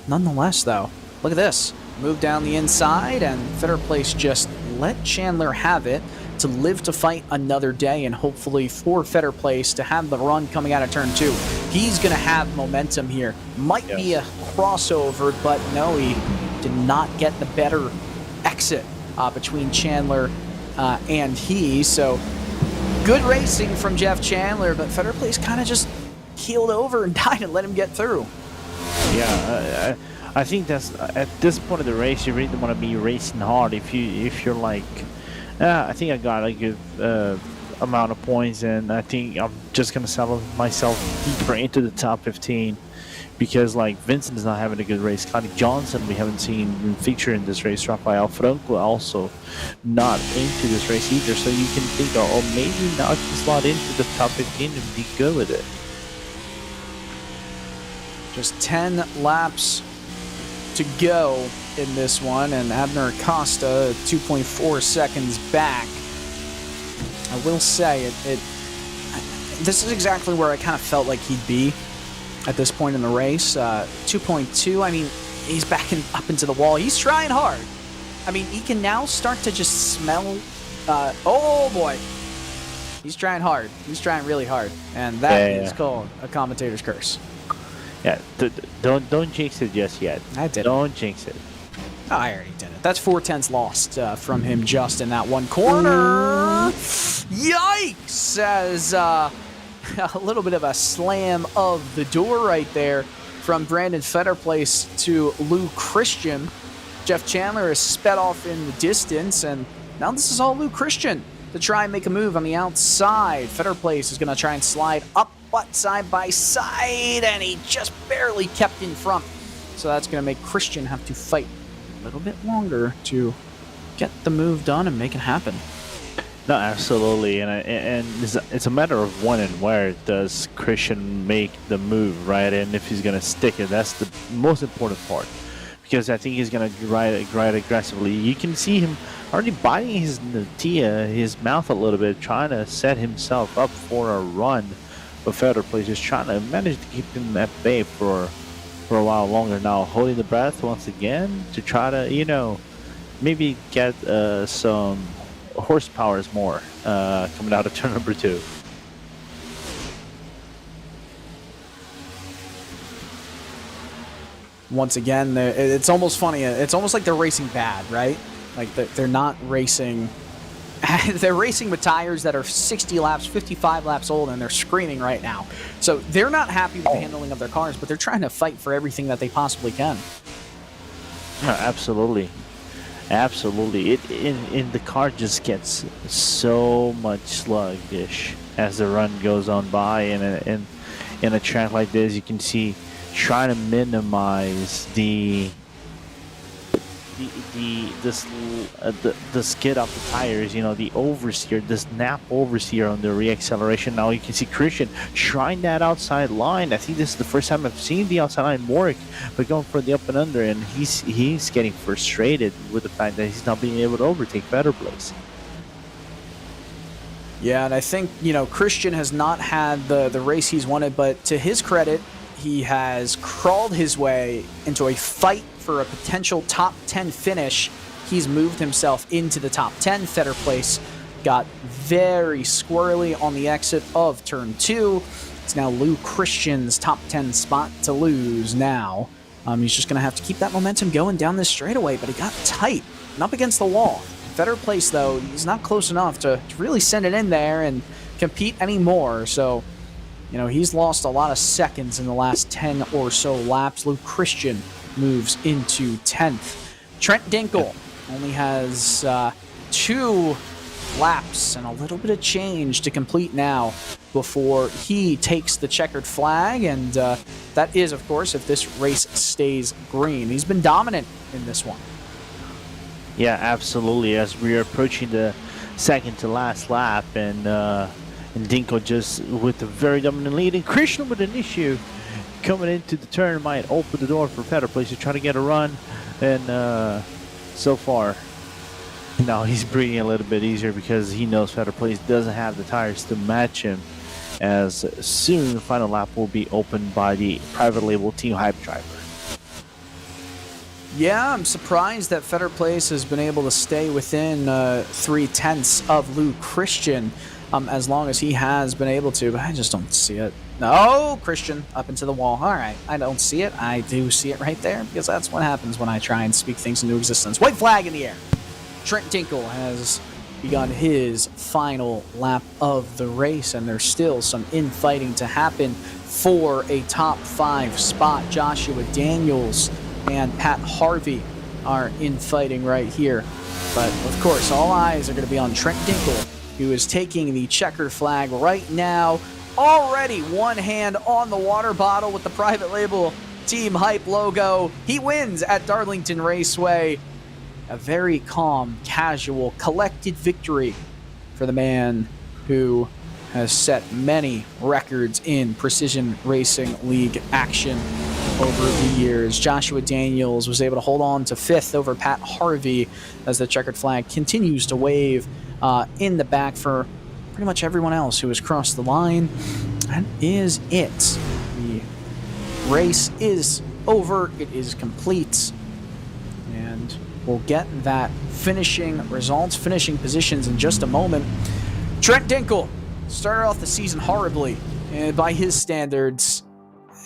Nonetheless, though, look at this. Move down the inside, and Fetter Place just let Chandler have it to live to fight another day, and hopefully for Fetter Place to have the run coming out of turn 2. He's going to have momentum here. Might be a crossover, but no, he did not get the better exit between Chandler and he. So good racing from Jeff Chandler, but Fetter Place kind of just keeled over and died and let him get through. Yeah, I think that's at this point of the race, you really don't want to be racing hard. If you're like, I think I got a good amount of points, and I think I'm just gonna settle myself deeper into the top 15, because like Vincent is not having a good race. Connie Johnson we haven't seen feature in this race. Rafael Franco also not into this race either. So you can think, oh, maybe now I can slot into the top 15 and be good with it. Just 10 laps to go in this one, and Abner Acosta 2.4 seconds back. I will say this is exactly where I kind of felt like he'd be at this point in the race. 2.2, I mean, he's backing up into the wall. He's trying hard. I mean, he can now start to just smell, oh boy. He's trying hard. He's trying really hard. And that is called a commentator's curse. Yeah, don't jinx it just yet. I did. Don't jinx it. Oh, I already did it. That's 4/10 lost from him just in that one corner. Yikes! As a little bit of a slam of the door right there from Brandon Fetterplace to Lou Christian. Jeff Chandler has sped off in the distance, and now this is all Lou Christian to try and make a move on the outside. Fetterplace is going to try and slide up, but side by side, and he just barely kept in front. So that's going to make Christian have to fight a little bit longer to get the move done and make it happen. No, absolutely, and it's a matter of when and where does Christian make the move, right? And if he's going to stick it, that's the most important part. Because I think he's going to ride aggressively. You can see him already biting his mouth a little bit, trying to set himself up for a run. But Fetterplace is trying to manage to keep him at bay for a while longer now, holding the breath once again to try to, maybe get some horsepower more coming out of turn number 2. Once again, it's almost funny. It's almost like they're racing bad, right? Like they're not racing. They're racing with tires that are 60 laps, 55 laps old, and they're screaming right now. So they're not happy with the handling of their cars, but they're trying to fight for everything that they possibly can. No, absolutely. Absolutely. The car just gets so much sluggish as the run goes on by. And in a track like this, you can see trying to minimize the the skid off the tires, the oversteer, the snap oversteer on the reacceleration. Now you can see Christian trying that outside line. I think this is the first time I've seen the outside line work, but going for the up and under, and he's getting frustrated with the fact that he's not being able to overtake better place. Yeah, and I think, Christian has not had the race he's wanted, but to his credit, he has crawled his way into a fight for a potential top 10 finish. He's moved himself into the top 10. Fetter Place got very squirrely on the exit of turn 2. It's now Lou Christian's top 10 spot to lose now. He's just going to have to keep that momentum going down this straightaway, but he got tight and up against the wall. Fetter Place, though, he's not close enough to really send it in there and compete anymore. So, he's lost a lot of seconds in the last 10 or so laps. Luke Christian moves into 10th. Trent Dinkle only has 2 laps and a little bit of change to complete now before he takes the checkered flag. And that is, of course, if this race stays green. He's been dominant in this one. Yeah, absolutely. As we are approaching the second to last lap, and Dinko just with a very dominant lead, and Christian with an issue coming into the turn might open the door for Fetter Place to try to get a run. And so far, now he's breathing a little bit easier because he knows Fetter Place doesn't have the tires to match him. As soon the final lap will be opened by the private label Team Hype driver. Yeah, I'm surprised that Fetter Place has been able to stay within 3/10 of Lou Christian as long as he has been able to, but I just don't see it. No, Christian up into the wall. All right, I don't see it. I do see it right there because that's what happens when I try and speak things into existence. White flag in the air. Trent Dinkle has begun his final lap of the race, and there's still some infighting to happen for a top 5 spot. Joshua Daniels and Pat Harvey are infighting right here. But, of course, all eyes are going to be on Trent Dinkle, who is taking the checker flag right now. Already one hand on the water bottle with the private label Team Hype logo. He wins at Darlington Raceway. A very calm, casual, collected victory for the man who has set many records in Precision Racing League action over the years. Joshua Daniels was able to hold on to 5th over Pat Harvey as the checkered flag continues to wave in the back for pretty much everyone else who has crossed the line. That is it. The race is over. It is complete. And we'll get that finishing results, finishing positions in just a moment. Trent Dinkle started off the season horribly, and by his standards,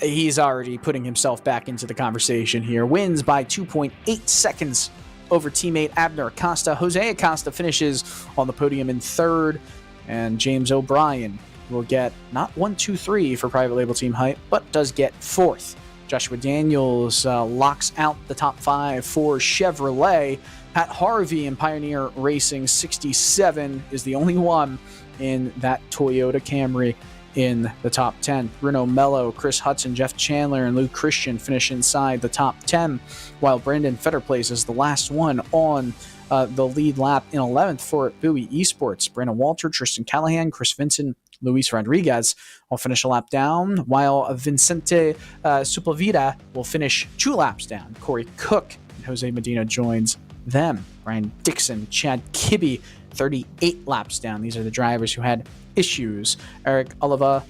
he's already putting himself back into the conversation here. Wins by 2.8 seconds over teammate Abner Acosta. Jose Acosta finishes on the podium in 3rd, and James O'Brien will get not 1, 2, 3 for private label Team Hype, but does get 4th. Joshua Daniels locks out the top 5 for Chevrolet. Pat Harvey in Pioneer Racing 67 is the only one in that Toyota Camry in the top 10. Bruno Mello, Chris Hudson, Jeff Chandler, and Luke Christian finish inside the top 10, while Brandon Fetterplace is the last one on the lead lap in 11th for Bowie Esports. Brandon Walter, Tristan Callahan, Chris Vincent, Luis Rodriguez will finish a lap down, while Vicente Sepulveda will finish 2 laps down. Corey Cook and Jose Medina joins them. Brian Dixon, Chad Kibbe, 38 laps down. These are the drivers who had issues. Eric Oliva,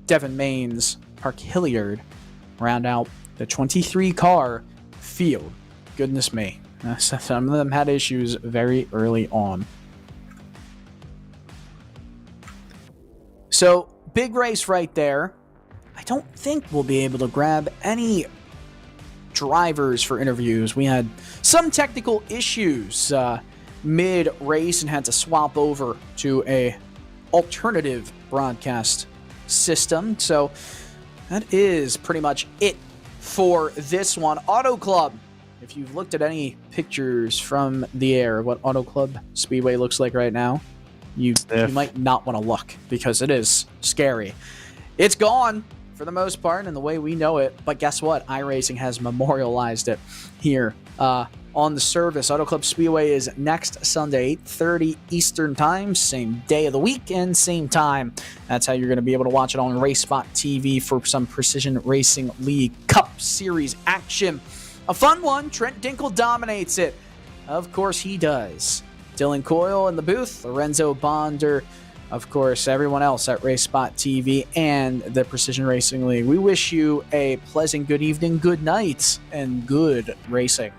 Devin Maines, Park Hilliard round out the 23-car field. Goodness me. Some of them had issues very early on. So, big race right there. I don't think we'll be able to grab any drivers for interviews. We had some technical issues mid-race and had to swap over to a alternative broadcast system. So, that is pretty much it for this one. Auto Club. If you've looked at any pictures from the air of what Auto Club Speedway looks like right now, you might not want to look because it is scary. It's gone for the most part in the way we know it, but guess what? iRacing has memorialized it here on the service. Auto Club Speedway is next Sunday, 8:30 Eastern Time, same day of the week and same time. That's how you're going to be able to watch it on RaceSpotTV for some Precision Racing League Cup Series action. A fun one. Trent Dinkle dominates it. Of course he does. Dylan Coyle in the booth, Lorenzo Bonder, of course, everyone else at RaceSpotTV and the Precision Racing League. We wish you a pleasant good evening, good night, and good racing.